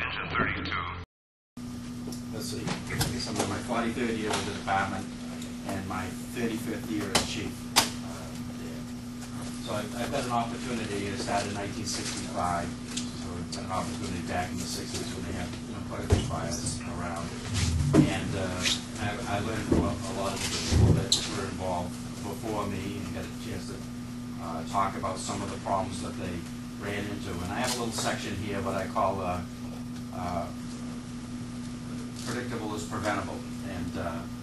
engine 32. Let's see, I guess I'm in my 43rd year with the department and my 35th year as chief there. So I've got an opportunity. I started in 1965, so I've got an opportunity back in the 60s when they had quite a few fires around. And I learned from a lot of the people that were involved before me and got a chance to talk about some of the problems that they ran into. And I have a little section here what I call predictable is preventable. And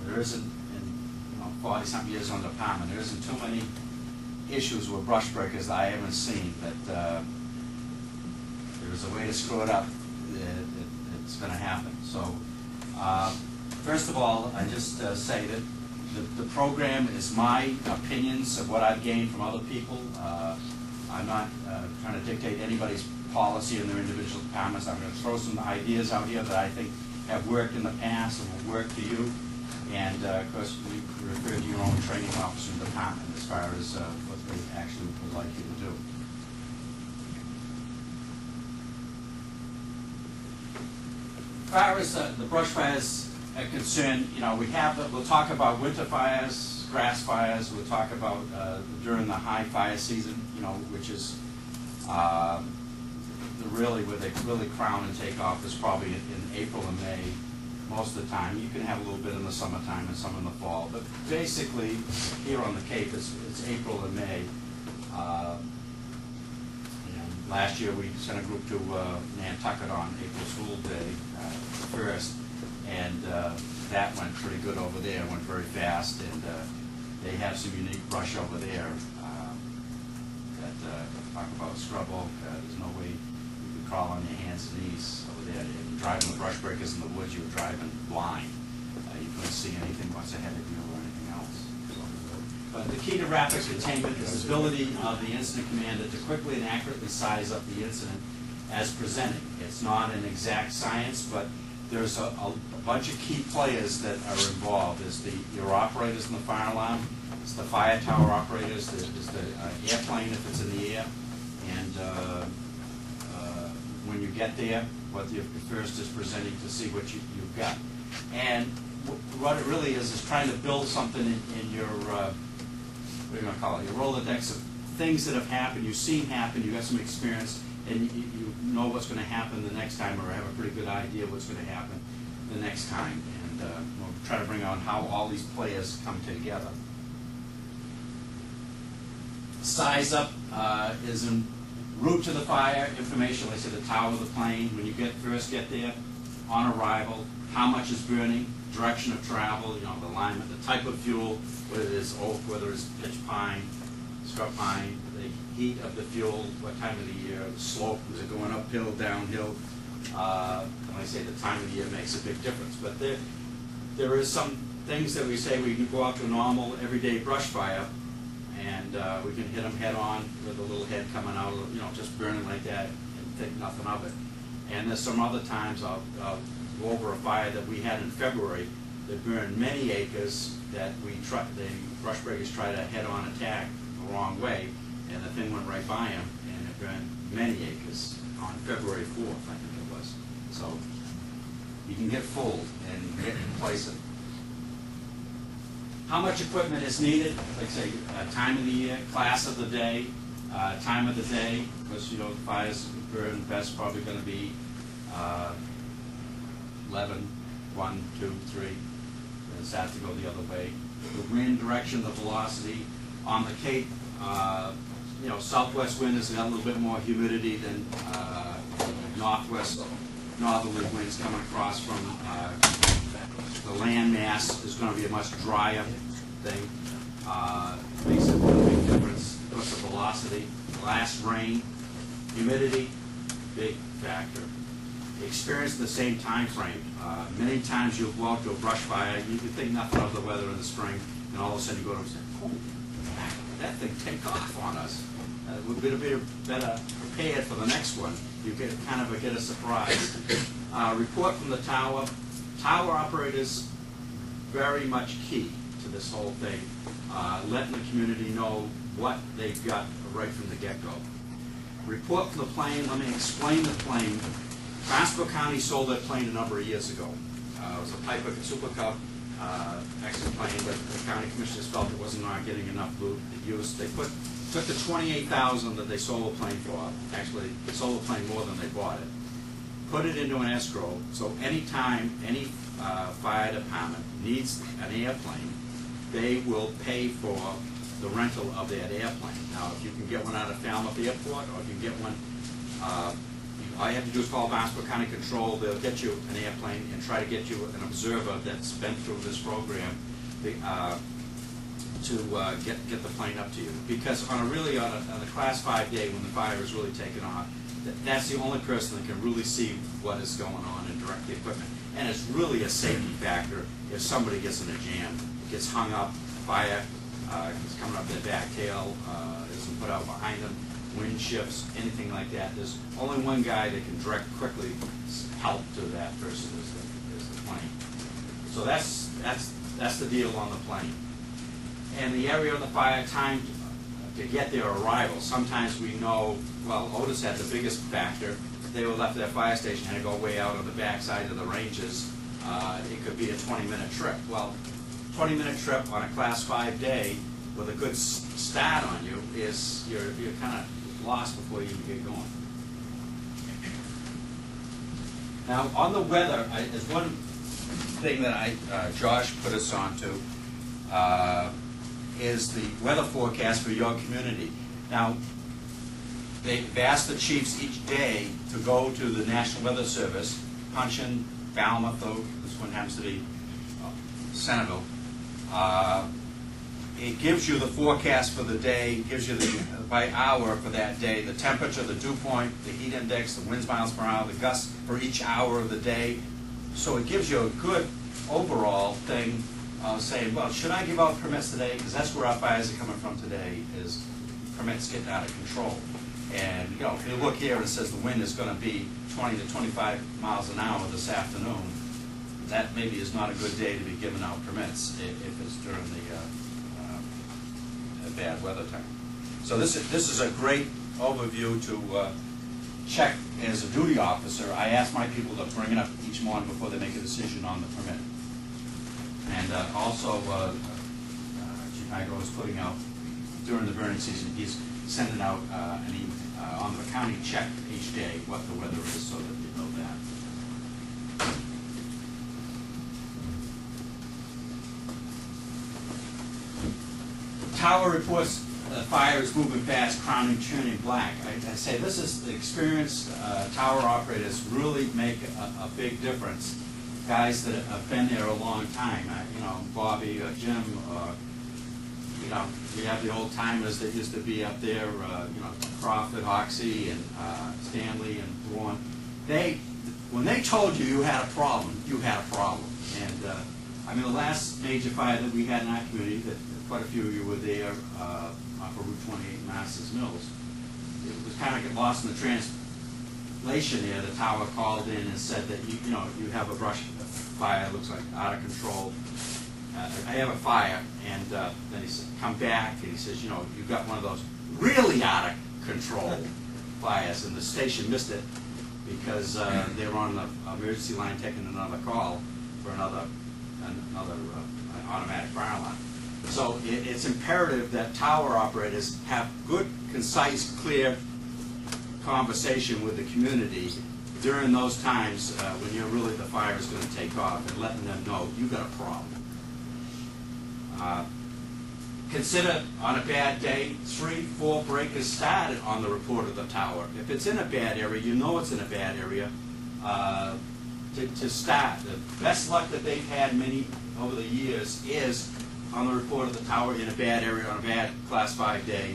there isn't, in 40-something years on the department, there isn't too many issues with brush breakers that I haven't seen that there's a way to screw it up. It's going to happen. So first of all, I just say that the program is my opinions of what I've gained from other people. I'm not trying to dictate anybody's policy in their individual departments. I'm going to throw some ideas out here that I think have worked in the past and will work for you. And of course, we refer to your own training officer in the department as far as what they actually would like you to do. As far as the brush fires are concerned, we'll talk about winter fires, grass fires. We'll talk about during the high fire season, which is really where they really crown and take off is probably in April and May most of the time. You can have a little bit in the summertime and some in the fall, but basically here on the Cape it's April and May. And last year we sent a group to Nantucket on April Fool's Day, the 1st, and that went pretty good over there. It went very fast, and they have some unique brush over there that talk about scrub oak. There's no way you could crawl on your hands and knees over there. And driving the brush breakers in the woods, you were driving blind. You couldn't see anything what's ahead of you or anything else. But the key to rapid containment is the ability of the incident commander to quickly and accurately size up the incident as presented. It's not an exact science, but there's a bunch of key players that are involved. There's your operators in the fire alarm, it's the fire tower operators, there's the airplane if it's in the air, and when you get there, what you first is presenting to see what you've got. And what it really is trying to build something in your, what are you going to call it, your Rolodex of things that have happened, you've seen happen, you've got some experience, and you know what's going to happen the next time, or have a pretty good idea what's going to happen the next time. And we'll try to bring on how all these players come together. Size up is en route to the fire information, like I said, the tower of the plane, when you first get there, on arrival, how much is burning, direction of travel, the alignment, the type of fuel, whether it's oak, whether it's pitch pine, scrub pine, the heat of the fuel, what time of the year, the slope, is it going uphill, downhill? When I say the time of the year makes a big difference, but there is some things that we say we can go out to a normal everyday brush fire, and we can hit them head on with a little head coming out, just burning like that and think nothing of it. And there's some other times I'll go over a fire that we had in February that burned many acres that the brush breakers try to head on attack the wrong way, and the thing went right by him, and it burned many acres on February 4th, I think it was. So you can get fooled and get complacent. How much equipment is needed? Like I say, time of the year, class of the day, time of the day, because the fires burn best probably going to be 11, 1, 2, 3, and it starts to go the other way. The wind direction, the velocity. On the Cape, southwest wind has got a little bit more humidity than northerly winds coming across from the land mass is going to be a much drier thing. Makes a big difference. What's the velocity? Last rain, humidity, big factor. Experience the same time frame. Many times you'll go out to a brush fire, you think nothing of the weather in the spring, and all of a sudden you go to and say, oh, that thing take off on us. We'll be better prepared for the next one. You get a surprise. Report from the tower. Tower operators, very much key to this whole thing. Letting the community know what they've got right from the get-go. Report from the plane. Let me explain the plane Barnstable County sold that plane a number of years ago. It was a Piper Super Cub, excellent plane, but the county commissioners felt it wasn't getting enough loot. They took the $28,000 that they sold the plane for. Actually, they sold the plane more than they bought it. Put it into an escrow, so anytime any fire department needs an airplane, they will pay for the rental of that airplane. Now, if you can get one out of Falmouth Airport, or if you can get one, all you have to do is call Barnstable County Control. They'll get you an airplane and try to get you an observer that's been through this program to get the plane up to you. Because on a Class 5 day when the fire is really taking off, that's the only person that can really see what is going on and direct the equipment. And it's really a safety factor if somebody gets in a jam, gets hung up, fire is coming up their back tail, isn't put out behind them, wind shifts, anything like that. There's only one guy that can direct quickly help to that person is the plane. So that's the deal on the plane. And the area of the fire, time to get their arrival. Sometimes we know, well, Otis had the biggest factor. They were left at their fire station, had to go way out on the backside of the ranges. It could be a 20-minute trip. Well, 20-minute trip on a Class 5 day with a good start on you is you're kind of lost before you even get going. Now, on the weather, there's one thing that Josh put us onto. Is the weather forecast for your community. Now, they've asked the chiefs each day to go to the National Weather Service, punch in Falmouth, though this one happens to be Centerville. It gives you the forecast for the day, gives you by hour for that day, the temperature, the dew point, the heat index, the winds miles per hour, the gusts for each hour of the day. So it gives you a good overall thing. Saying, well, should I give out permits today? Because that's where our fires are coming from today, is permits getting out of control. And, you know, if you look here and it says the wind is going to be 20 to 25 miles an hour this afternoon, that maybe is not a good day to be giving out permits if it's during the bad weather time. So this is a great overview to check as a duty officer. I ask my people to bring it up each morning before they make a decision on the permit. And also, Chief Hydro is putting out, during the burning season, he's sending out on the county check each day what the weather is so that you know that. Tower reports the fire is moving fast, crowning, turning black. I say this is the experienced tower operators really make a big difference. Guys that have been there a long time, you know, Bobby, Jim, you know, we have the old timers that used to be up there, you know, Crawford, Hoxie, and Stanley, and Vaughan. When they told you you had a problem, you had a problem. And I mean, the last major fire that we had in our community, that quite a few of you were there off of Route 28 in Masters Mills, it was kind of get lost in the translation there. The tower called in and said that you know you have a brush fire, looks like out of control. I have a fire, and then he said, come back, and he says, you know, you've got one of those really out of control fires, and the station missed it because they were on the emergency line taking another call for another automatic fire alarm. So it's imperative that tower operators have good, concise, clear conversation with the community during those times when you're really the fire is going to take off, and letting them know you've got a problem. Consider on a bad day, 3-4 breakers started on the report of the tower. If it's in a bad area, you know it's in a bad area to start. The best luck that they've had many over the years is on the report of the tower in a bad area on a bad Class 5 day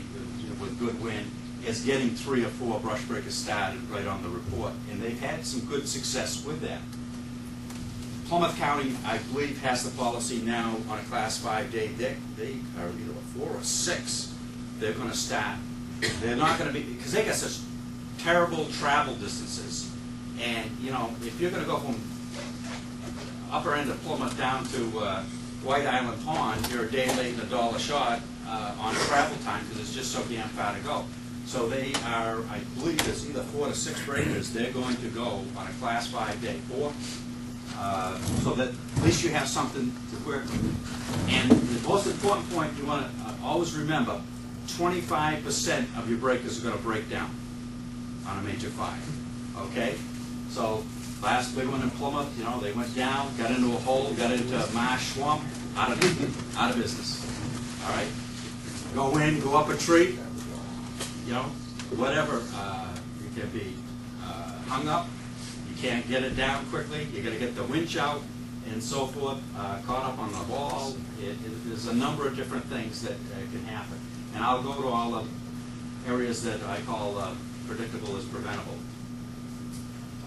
with good wind. Is getting 3 or 4 brush breakers started right on the report, and they've had some good success with that. Plymouth County, I believe, has the policy now on a Class 5 day. They are either 4 or 6. They're going to start. They're not going to be, because they got such terrible travel distances, and you know, if you're going to go from upper end of Plymouth down to White Island Pond, you're a day late and $1 short on travel time because it's just so damn far to go. So they are, I believe it's either 4 to 6 breakers they're going to go on a Class 5 day, 4, so that at least you have something to work with. And the most important point you want to always remember, 25% of your breakers are going to break down on a major fire, okay? So last big one in Plymouth, you know, they went down, got into a hole, got into a marsh swamp, out of business, all right? Go in, go up a tree, you know, whatever, it can be hung up, you can't get it down quickly, you got to get the winch out, and so forth, caught up on the wall. There's a number of different things that can happen. And I'll go to all the areas that I call predictable as preventable.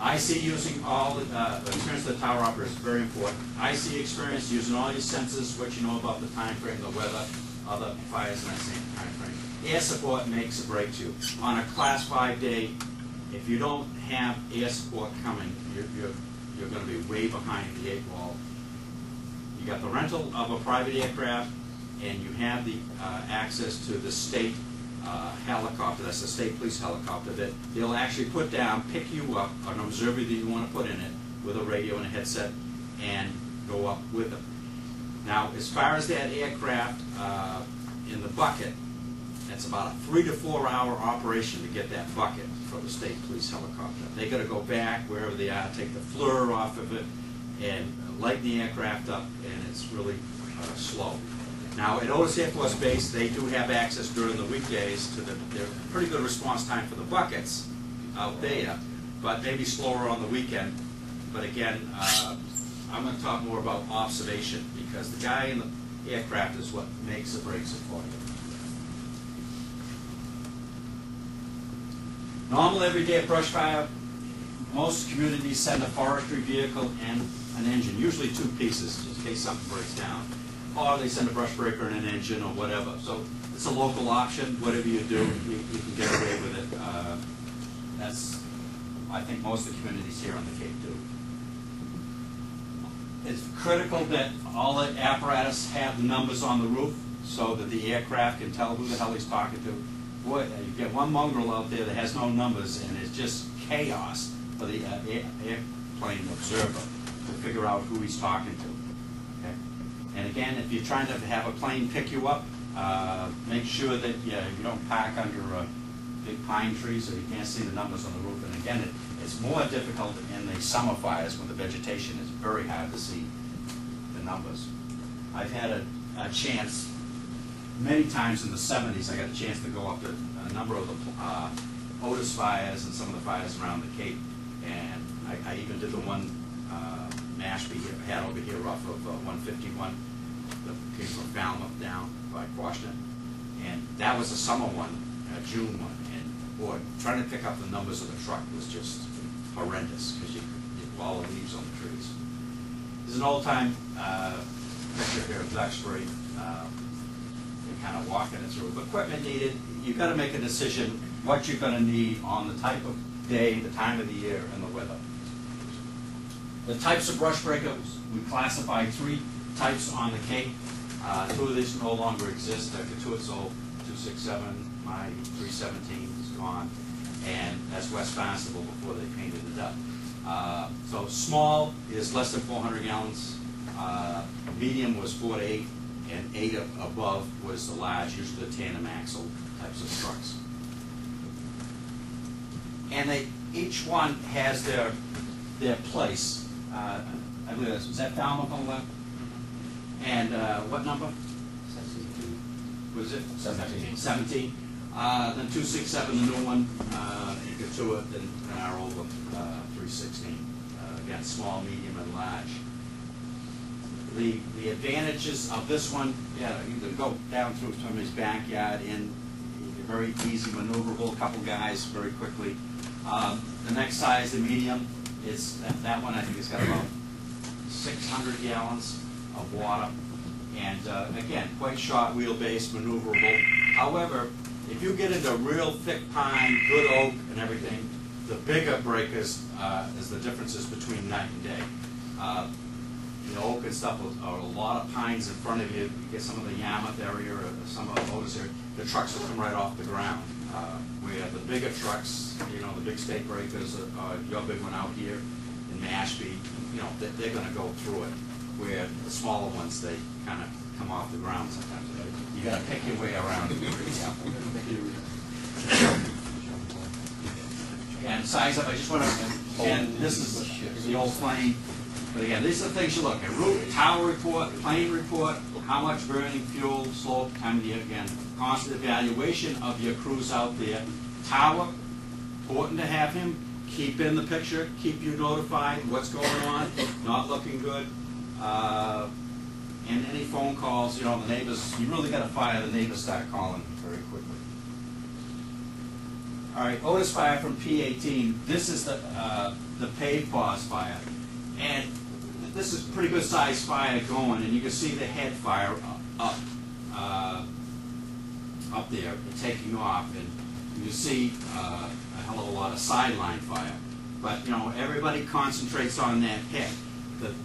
IC using all the experience of the tower operator is very important. IC experience using all your senses, what you know about the time frame, the weather, other fires in that same time frame. Air support makes a break to you. On a Class 5 day, if you don't have air support coming, you're going to be way behind the 8 ball. You got the rental of a private aircraft, and you have the access to the state helicopter. That's the state police helicopter that they'll actually put down, pick you up, an observer that you want to put in it with a radio and a headset, and go up with them. Now, as far as that aircraft in the bucket, that's about a 3 to 4 hour operation to get that bucket for the state police helicopter. They got to go back wherever they are, take the floor off of it, and lighten the aircraft up, and it's really slow. Now, at Otis Air Force Base, they do have access during the weekdays to their pretty good response time for the buckets out there, but maybe slower on the weekend. But again, I'm going to talk more about observation, because the guy in the aircraft is what makes or breaks it for you. Normal everyday brush fire, most communities send a forestry vehicle and an engine, usually 2 pieces, just in case something breaks down. Or they send a brush breaker and an engine or whatever. So it's a local option. Whatever you do, you can get away with it. That's, I think, most of the communities here on the Cape do. It's critical that all the apparatus have the numbers on the roof so that the aircraft can tell who the hell he's talking to. Boy, you get one mongrel out there that has no numbers, and it's just chaos for the airplane observer to figure out who he's talking to. Okay? And again, if you're trying to have a plane pick you up, make sure that you don't park under a big pine tree so you can't see the numbers on the roof. And again, it's more difficult in the summer fires when the vegetation is very hard to see the numbers. I've had a chance, many times in the 70s, I got a chance to go up to a number of the Otis fires and some of the fires around the Cape. And I even did the one Mashpee had over here off of 151 that came from Falmouth down by Quashnet. And that was a summer one, a June one. And boy, trying to pick up the numbers of the truck was just horrendous because you all the leaves on the trees. There's an old-time picture here of Duxbury. Kind of walking it through. Equipment needed, you've got to make a decision what you're going to need on the type of day, the time of the year, and the weather. The types of brush breakers, we classify 3 types on the Cape. 2 of these no longer exist. The Katuitzol 267, my 317 is gone, and that's West Barnstable before they painted it up. So small is less than 400 gallons. Medium was 4 to 8. And 8 above was the large, usually the tandem axle types of trucks. And each one has their place. I believe that's, was that Falmouth on the left? And what number? 17. Was it? 17. 17. Then 267, the new one, you get to it, then our old one, 316. Again, small, medium, and large. The advantages of this one, yeah, you can go down through somebody's backyard in very easy maneuverable, a couple guys very quickly. The next size, the medium, is that one I think has got about 600 gallons of water. And again, quite short wheelbase, maneuverable. However, if you get into real thick pine, good oak and everything, the bigger breakers is the differences between night and day. the oak and stuff, or a lot of pines in front of you. You get some of the Yarmouth area or some of the Otis area, the trucks will come right off the ground. Where the bigger trucks, you know, the big stake breakers, your big one out here in Mashpee, you know, they're going to go through it. Where the smaller ones, they kind of come off the ground sometimes. You got to pick your way around. And size up, I just want to, and this is the old plane. But again, these are the things you look at. Route, tower report, plane report, how much burning, fuel, slope, time of the year. Again, constant evaluation of your crews out there. Tower, important to have him. Keep in the picture, keep you notified what's going on, not looking good. And any phone calls, you know, the neighbors, you really got to fire, the neighbors start calling very quickly. All right, Otis fire from P18. This is the paved pause fire. And this is a pretty good sized fire going, and you can see the head fire up there taking off, and you can see a hell of a lot of sideline fire. But, you know, everybody concentrates on that head.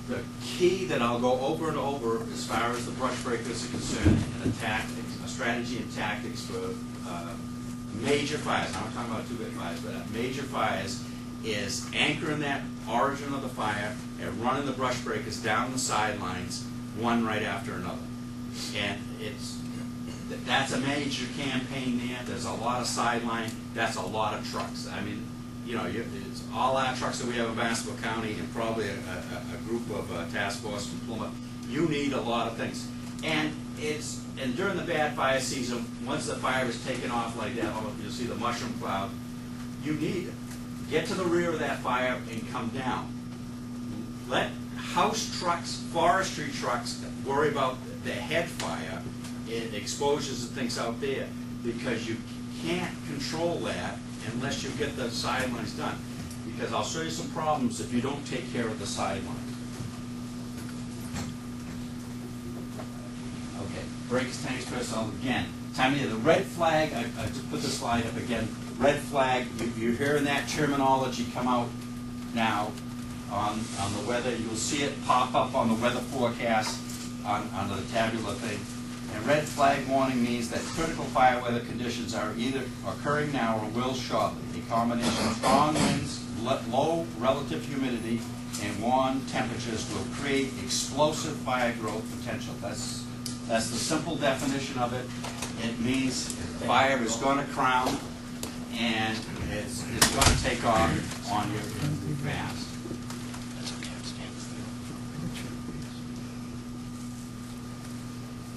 The key that I'll go over and over as far as the brush breakers are concerned, and a strategy and tactics for major fires, I'm not talking about two big fires, but major fires, is anchoring that origin of the fire and running the brush breakers down the sidelines, one right after another. And that's a major campaign there. There's a lot of sideline. That's a lot of trucks. I mean, you know, it's all our trucks that we have in Barnstable County, and probably a group of task force from Plymouth. You need a lot of things. And during the bad fire season, once the fire is taken off like that, you'll see the mushroom cloud. You need it. Get to the rear of that fire and come down. Let house trucks, forestry trucks worry about the head fire and exposures and things out there, because you can't control that unless you get the sidelines done. Because I'll show you some problems if you don't take care of the sidelines. Okay, brakes, tanks, first. Again, time of year. The red flag, I just put the slide up again. Red flag, you're hearing that terminology come out now on the weather. You'll see it pop up on the weather forecast on the tabular thing. And red flag warning means that critical fire weather conditions are either occurring now or will shortly. A combination of strong winds, low relative humidity, and warm temperatures will create explosive fire growth potential. That's the simple definition of it. It means fire is going to crown, and it's going to take off on you fast.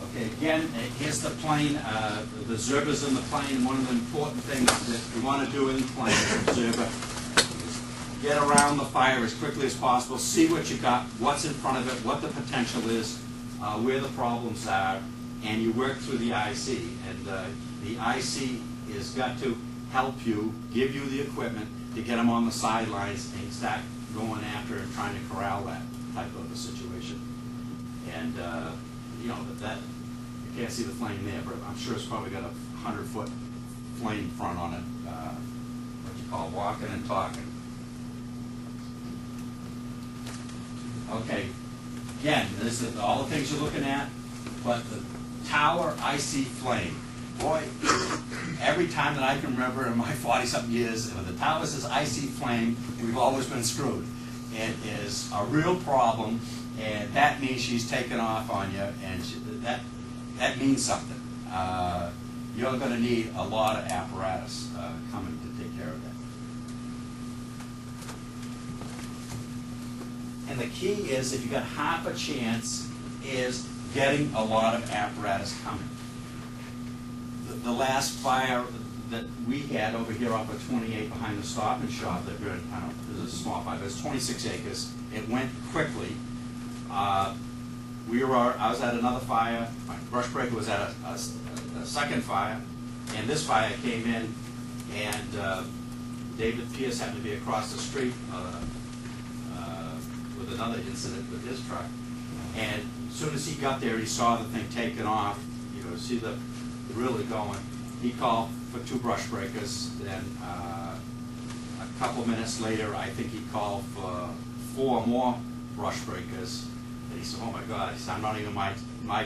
Okay, again, here's the plane. The observer's in the plane. One of the important things that we want to do in the plane, observer, is get around the fire as quickly as possible, see what you got, what's in front of it, what the potential is, where the problems are, and you work through the IC. And the IC has got to help you, give you the equipment to get them on the sidelines and start going after and trying to corral that type of a situation. And you know, that you can't see the flame there, but I'm sure it's probably got a 100-foot flame front on it. What you call walking and talking. Okay, again, this is all the things you're looking at, but the tower IC flame. Boy, every time that I can remember in my 40-something years, if the tower says IC flame, we've always been screwed. It is a real problem, and that means she's taken off on you, and that means something. You're going to need a lot of apparatus coming to take care of that. And the key is, if you got half a chance, is getting a lot of apparatus coming. The last fire that we had over here off of 28 behind the Stop and Shop that burned, I don't know, it was a small fire, but it's 26 acres. It went quickly. I was at another fire. My brush breaker was at a second fire, and this fire came in, and David Pierce happened to be across the street with another incident with his truck. And as soon as he got there, he saw the thing taking off. You know, see the really going. He called for 2 brush breakers. Then a couple minutes later, I think he called for 4 more brush breakers. And he said, oh my God, he said, I'm not even my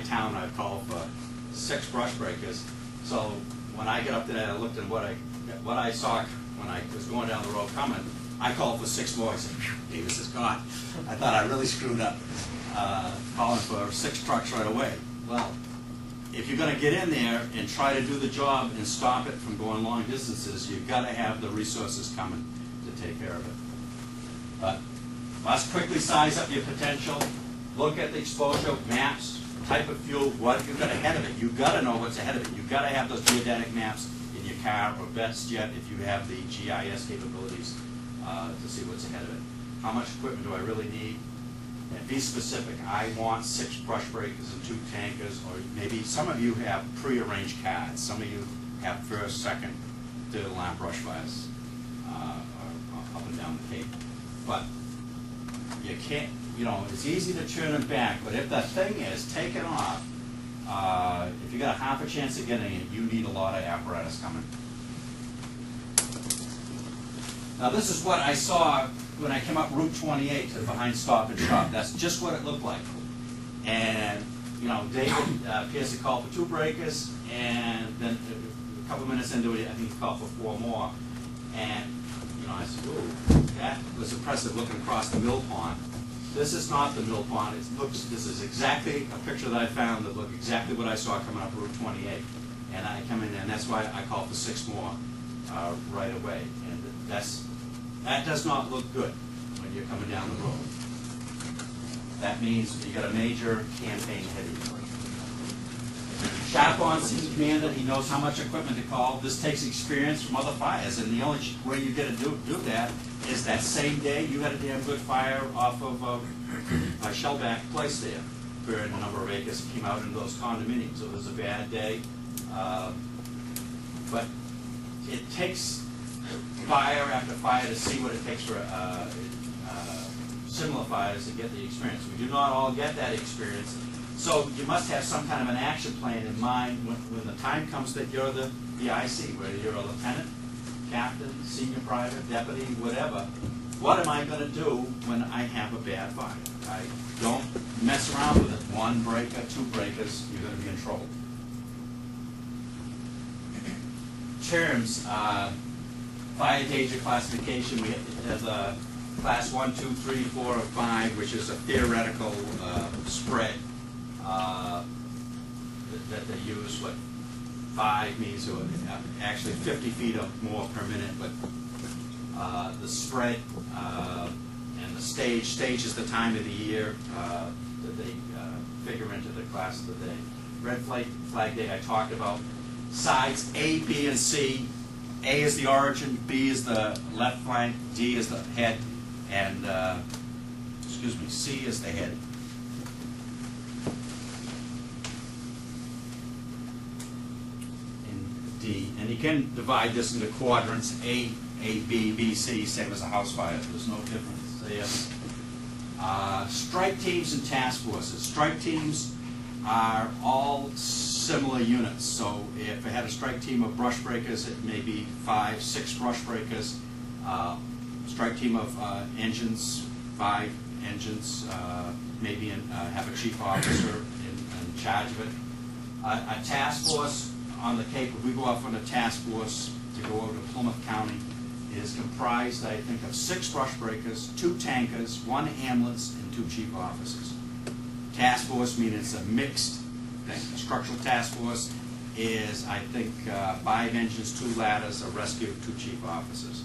town, I've called for 6 brush breakers. So when I get up there, I looked at what I saw when I was going down the road coming, I called for 6 more. I said, Davis is gone. I thought I really screwed up calling for 6 trucks right away. Well, if you're going to get in there and try to do the job and stop it from going long distances, you've got to have the resources coming to take care of it. But let's quickly size up your potential. Look at the exposure maps, type of fuel, what you've got ahead of it. You've got to know what's ahead of it. You've got to have those geodetic maps in your car, or best yet, if you have the GIS capabilities to see what's ahead of it. How much equipment do I really need? And be specific. I want 6 brush breakers and 2 tankers, or maybe some of you have pre-arranged cards. Some of you have first, second, third alarm brush fires up and down the Cape. But you can't, you know, it's easy to turn them back, but if the thing is taken off, if you got a half a chance of getting it, you need a lot of apparatus coming. Now this is what I saw when I came up Route 28 to behind Stop and Shop. That's just what it looked like. And, you know, David Pearson called for 2 breakers, and then a couple minutes into it, I think he called for 4 more. And, you know, I said, ooh, that was impressive looking across the mill pond. This is not the mill pond. It looks, this is exactly a picture that I found that looked exactly what I saw coming up Route 28. And I come in, and that's why I called for 6 more right away. And that does not look good when you're coming down the road. That means you got a major campaign ahead of you. Chapon's in command, he knows how much equipment to call. This takes experience from other fires, and the only way you get to do that is that same day you had a damn good fire off of Shellback Place there, burned a number of acres, came out into those condominiums. It was a bad day, but it takes fire after fire to see what it takes for similar fires to get the experience. We do not all get that experience. So you must have some kind of an action plan in mind when the time comes that you're the IC, whether you're a lieutenant, captain, senior private, deputy, whatever. What am I going to do when I have a bad fire? I don't mess around with it. 1 breaker, 2 breakers, you're going to be in trouble. Terms, fire danger classification, we have a class 1, 2, 3, 4, or 5, which is a theoretical spread that they use. What 5 means, actually 50 feet or more per minute, but the spread and the stage is the time of the year that they figure into the class of the day. Red flag day I talked about. Sides A, B, and C. A is the origin, B is the left flank, D is the head, and C is the head. And D, and you can divide this into quadrants: A, B, B, C, same as a house fire. There's no difference there. Strike teams and task forces. Strike teams are all similar units. So if I had a strike team of brush breakers, it may be 5, 6 brush breakers. Strike team of engines, 5 engines, maybe have a chief officer in charge of it. A task force on the Cape, if we go off on a task force to go over to Plymouth County, is comprised, I think, of 6 brush breakers, 2 tankers, 1 ambulance, and 2 chief officers. Task force means it's a mixed thing. A structural task force is, I think, 5 engines, 2 ladders, a rescue, 2 chief officers.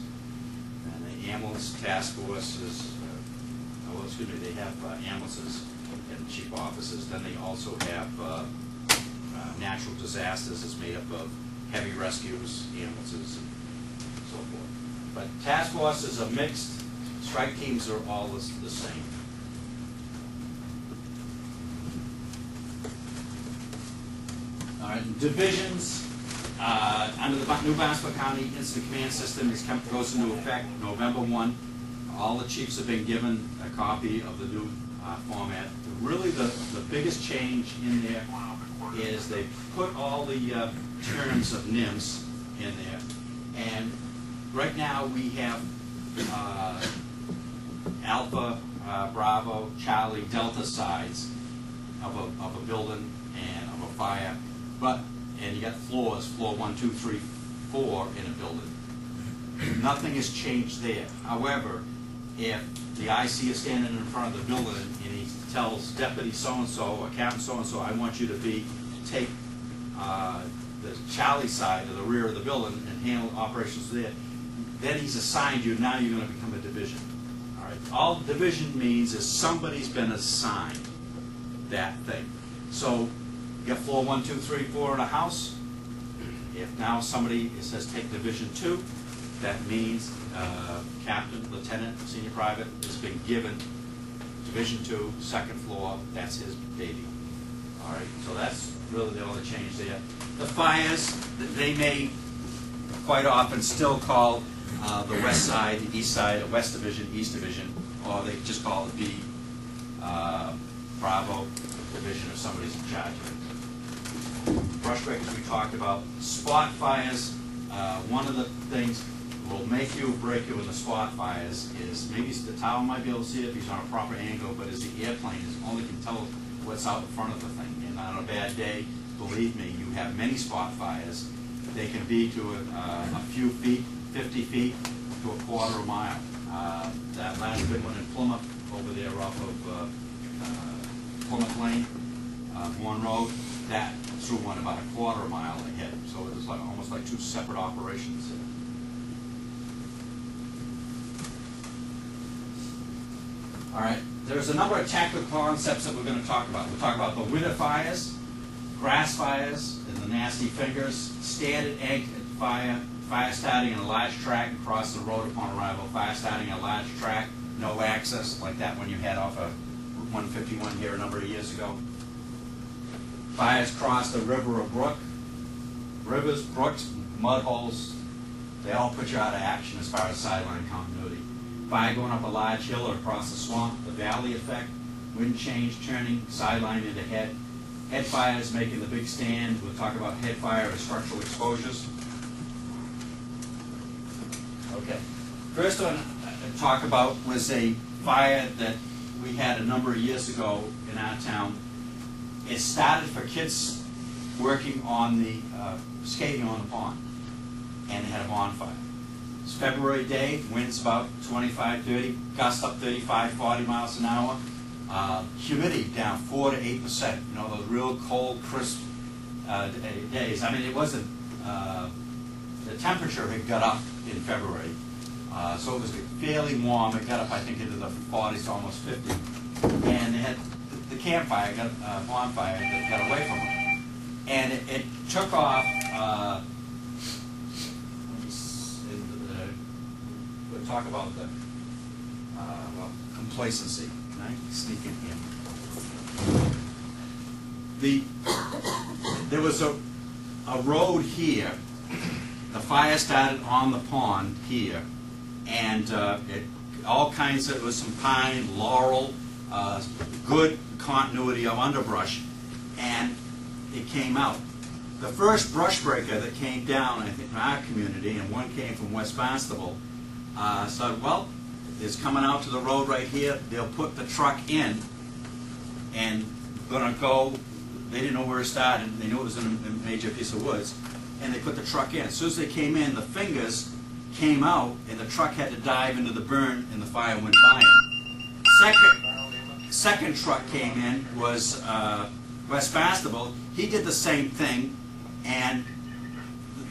And the ambulance task force is, they have ambulances and chief officers. Then they also have natural disasters is made up of heavy rescues, ambulances, and so forth. But task forces are mixed. Strike teams are all the same. All right, divisions. Under the new Barnstable County Incident Command System goes into effect November 1. All the chiefs have been given a copy of the new format. Really, the biggest change in there is they put all the terms of NIMS in there. And right now we have Alpha, Bravo, Charlie, Delta sides of a building and of a fire, and you got floors, floor 1, 2, 3, 4 in a building. Nothing has changed there. However, if the IC is standing in front of the building and he tells Deputy so-and-so or Captain so-and-so, I want you to take the Charlie side or the rear of the building and handle operations there, then he's assigned you. Now you're going to become a division. All right. All division means is somebody's been assigned that thing. So you got floor 1, 2, 3, 4 in a house. If now somebody says take division 2, that means captain, lieutenant, senior private has been given division 2, second floor. That's his baby. All right. So that's really the only change there. The fires, they may quite often still call the west side, the east side, west division, east division, or they just call it the Bravo division if somebody's in charge of it. Brush breakers we talked about. Spot fires, one of the things will make you or break you in the spot fires is maybe the tower might be able to see it if he's on a proper angle, but as the airplane only can tell what's out in front of the thing. And on a bad day, believe me, you have many spot fires. They can be to a few feet, 50 feet to a quarter of a mile. That last big one in Plymouth, over there off of Plymouth Lane, Bourne Road, that threw one about a quarter of a mile ahead. So it was like almost like two separate operations. All right, there's a number of tactical concepts that we're going to talk about. We'll talk about the winter fires, grass fires, and the nasty fingers, standard egg fire, fire starting in a large track across the road upon arrival, fire starting in a large track, no access, like that one you had off of 151 here a number of years ago. Fires cross the river or brook. Rivers, brooks, mud holes, they all put you out of action as far as sideline continuity. Fire going up a large hill or across the swamp, the valley effect, wind change, turning sideline into head. Head fires making the big stand. We'll talk about head fire as structural exposures. Okay. First one I talk about was a fire that we had a number of years ago in our town. It started for kids working on the skating on the pond, and they had a bonfire. It's February day, winds about 25, 30, gusts up 35, 40 miles an hour. Humidity down 4 to 8%. You know, those real cold, crisp days. I mean, it wasn't, the temperature had got up in February, so it was fairly warm. It got up, I think, into the 40s to almost 50. And they had the campfire, bonfire that got away from them. And it took off, we'll talk about the complacency. Can I sneak in here? There was a road here. The fire started on the pond here, and all kinds of, it was some pine, laurel, good continuity of underbrush, and it came out. The first brush breaker that came down, I think, in our community, and one came from West Barnstable, said, well, it's coming out to the road right here. They'll put the truck in, and going to go. They didn't know where it started. They knew it was in a major piece of woods, and they put the truck in. As soon as they came in, the fingers came out, and the truck had to dive into the burn, and the fire went by it. Second truck came in was West Barnstable. He did the same thing, and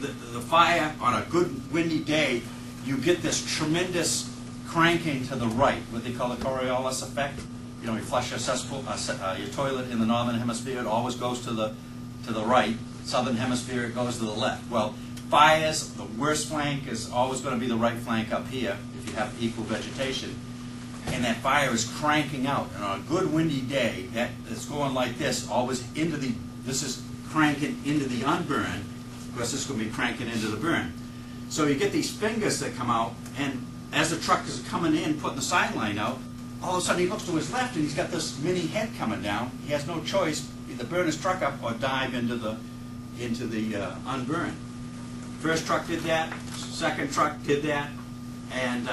the fire on a good windy day, you get this tremendous cranking to the right, what they call the Coriolis effect. You know, you flush your cesspool, your toilet in the northern hemisphere, it always goes to the right. Southern hemisphere, it goes to the left. Well, fires, the worst flank is always going to be the right flank up here if you have equal vegetation. And that fire is cranking out. And on a good windy day, it's going like this, always into the, this is cranking into the unburn. Of course, this is going to be cranking into the burn. So you get these fingers that come out, and as the truck is coming in, putting the sideline out, all of a sudden he looks to his left and he's got this mini head coming down. He has no choice, either burn his truck up or dive into the unburn. First truck did that, second truck did that, and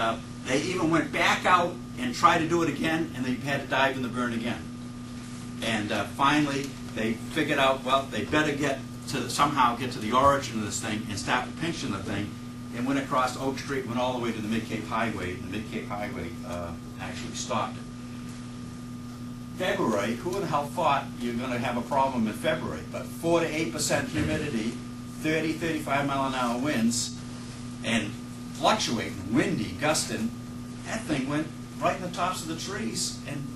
They even went back out and tried to do it again, and they had to dive in the burn again. And finally, they figured out, well, they better somehow get to the origin of this thing and start pinching the thing, and went across Oak Street, went all the way to the Mid-Cape Highway, and the Mid-Cape Highway actually stopped it. February, who the hell thought you're going to have a problem in February? But 4 to 8% humidity, 30, 35 mile an hour winds, and fluctuating, windy, gusting, that thing went right in the tops of the trees and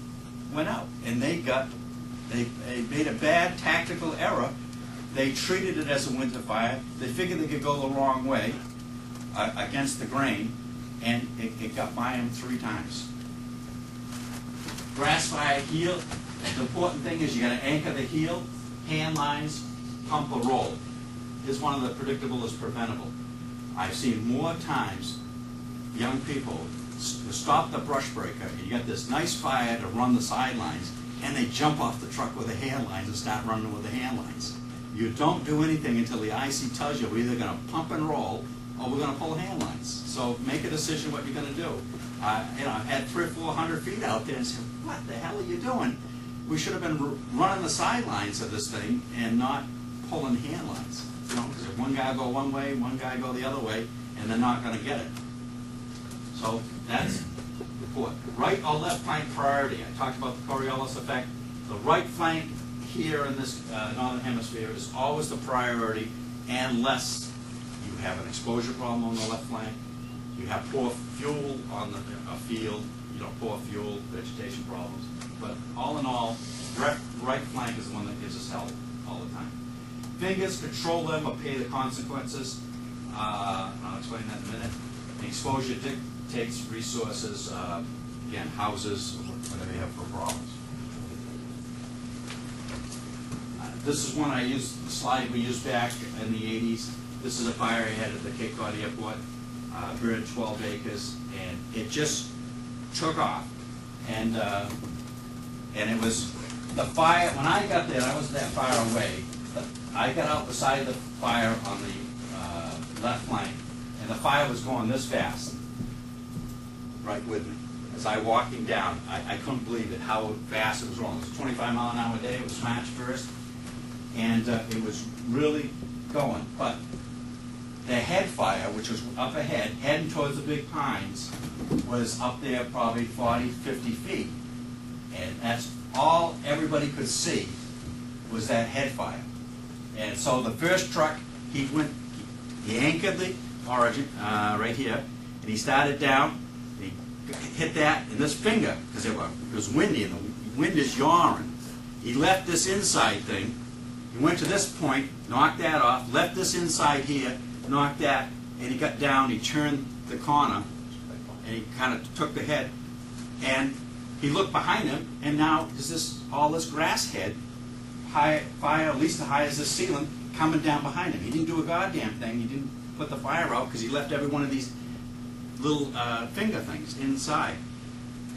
went out. And they made a bad tactical error. They treated it as a winter fire. They figured they could go the wrong way against the grain, and it got by them 3 times. Grass fire heel, the important thing is you got to anchor the heel, hand lines, pump or roll. Is one of the predictable is preventable. I've seen more times young people stop the brush breaker, and you got this nice fire to run the sidelines, and they jump off the truck with the hand lines and start running with the hand lines. You don't do anything until the IC tells you we're either going to pump and roll or we're going to pull hand lines. So make a decision what you're going to do. I've had 300 or 400 feet out there and said, what the hell are you doing? We should have been running the sidelines of this thing and not pulling hand lines. You know, because if one guy go one way, one guy go the other way, and they're not going to get it. So that's the report. Right or left flank priority. I talked about the Coriolis effect. The right flank here in this northern hemisphere is always the priority, unless you have an exposure problem on the left flank, you have poor fuel on the field, poor fuel, vegetation problems. But all in all, right flank is the one that gives us help all the time. Fingers, control them or pay the consequences. I'll explain that in a minute. The exposure dictates resources, again, houses, whatever you have for problems. This is one I used, the slide we used back in the 80s. This is a fire I had at the Cape Cod Airport, burned 12 acres, and it just took off. And it was the fire, when I got there, I wasn't that far away. I got out beside the fire on the left flank, and the fire was going this fast, right with me. As I walking down, I couldn't believe it, how fast it was rolling. It was 25 mile an hour a day, it was March 1st, and it was really going. But the head fire, which was up ahead, heading towards the big pines, was up there probably 40, 50 feet. And that's all everybody could see was that head fire. And so the first truck, he anchored the origin right here, and he started down, and he hit that in this finger, because it was windy, and the wind is yawing. He left this inside thing, he went to this point, knocked that off, left this inside here, knocked that, and he got down, he turned the corner, and he kind of took the head, and he looked behind him, and now is all this grass head, fire at least as high as the ceiling, coming down behind him. He didn't do a goddamn thing. He didn't put the fire out because he left every one of these little finger things inside.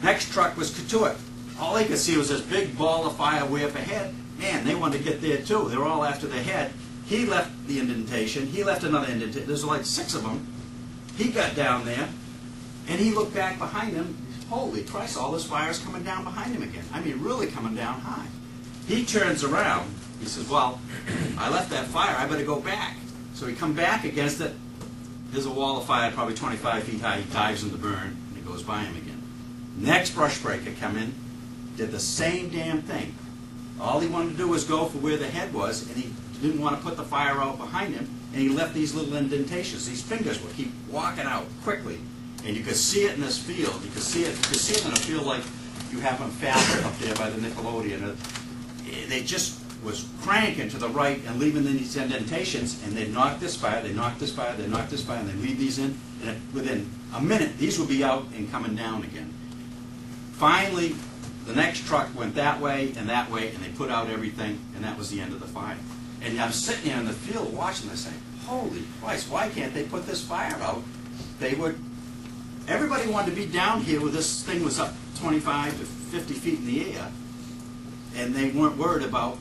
Next truck was Katuitt. All they could see was this big ball of fire way up ahead. Man, they wanted to get there too. They were all after the head. He left the indentation. He left another indentation. There's like 6 of them. He got down there, and he looked back behind him. Holy Christ, all this fire is coming down behind him again. I mean, really coming down high. He turns around. He says, well, I left that fire. I better go back. So he come back against it. There's a wall of fire probably 25 feet high. He dives in the burn, and it goes by him again. Next brush breaker come in, did the same damn thing. All he wanted to do was go for where the head was, and he didn't want to put the fire out behind him, and he left these little indentations. These fingers would keep walking out quickly, and you could see it in this field. You could see it in a field like you have them Falcon up there by the Nickelodeon. They just was cranking to the right and leaving these indentations, and they knock this fire, they knock this fire, they knock this fire, and they leave these in, and within a minute, these will be out and coming down again. Finally, the next truck went that way, and they put out everything, and that was the end of the fire. And I'm sitting there in the field watching this thing. Holy Christ, why can't they put this fire out? They would, everybody wanted to be down here where this thing was up 25 to 50 feet in the air, and they weren't worried about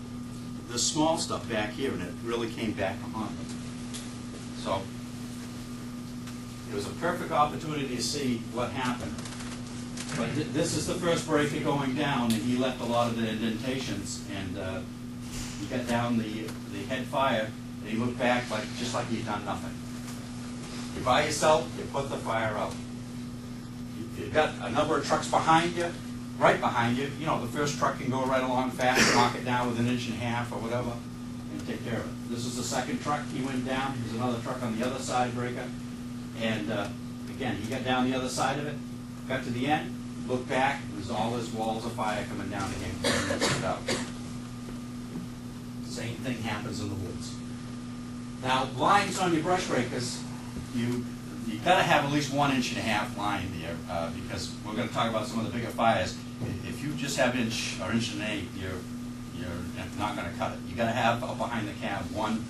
the small stuff back here, and it really came back on them. So, it was a perfect opportunity to see what happened. But this is the first breaker going down, and he left a lot of the indentations, and he got down the head fire, and he looked back just like he'd done nothing. You're by yourself, you put the fire out. You've got a number of trucks behind you, right behind you. You know, the first truck can go right along fast, knock it down with 1.5 inches or whatever, and take care of it. This is the second truck. He went down. There's another truck on the other side breaker. And again, he got down the other side of it, got to the end, looked back, and there's all his walls of fire coming down again, and that's it out. Same thing happens in the woods. Now, lines on your brush breakers, you got to have at least 1.5 inch line there, because we're going to talk about some of the bigger fires. If you just have 1 inch or 1.8 inches, you're not going to cut it. You got to have up behind the cab one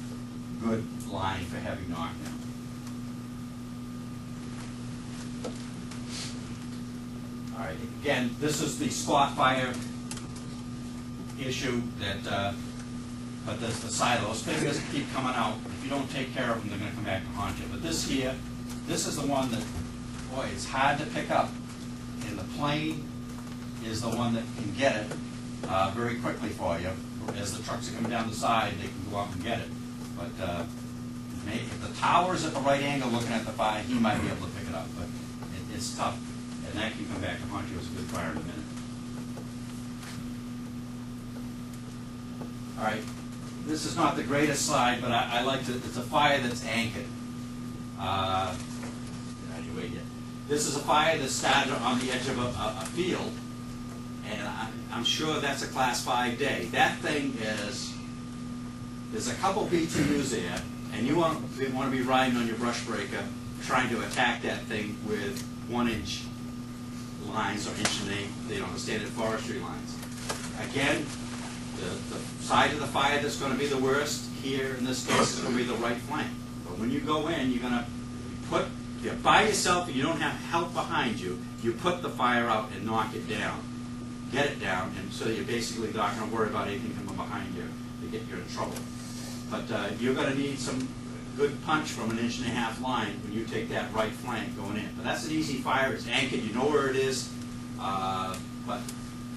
good line for heavy knockdown. All right. Again, this is the spot fire issue that. But there's the silos. Fingers keep coming out. If you don't take care of them, they're going to come back and haunt you. But this here, this is the one that, boy, it's hard to pick up. And the plane is the one that can get it very quickly for you. As the trucks are coming down the side, they can go out and get it. But if the tower's at the right angle looking at the fire, he might be able to pick it up. But it's tough. And that can come back and haunt you as a good fire in a minute. All right. This is not the greatest slide, but I like to, it's a fire that's anchored. This is a fire that started on the edge of a field, and I'm sure that's a class 5 day. That thing is, there's a couple BTUs there, and you want to be riding on your brush breaker, trying to attack that thing with 1 inch lines or 1.8 inch, the standard forestry lines. Again, the side of the fire that's going to be the worst here in this case is going to be the right flank. But when you go in, you're going to put, if you're by yourself and you don't have help behind you, you put the fire out and knock it down. Get it down, and so you're basically not going to worry about anything coming behind you to get you in trouble. But you're going to need some good punch from 1.5 inch line when you take that right flank going in. But that's an easy fire. It's anchored. You know where it is. But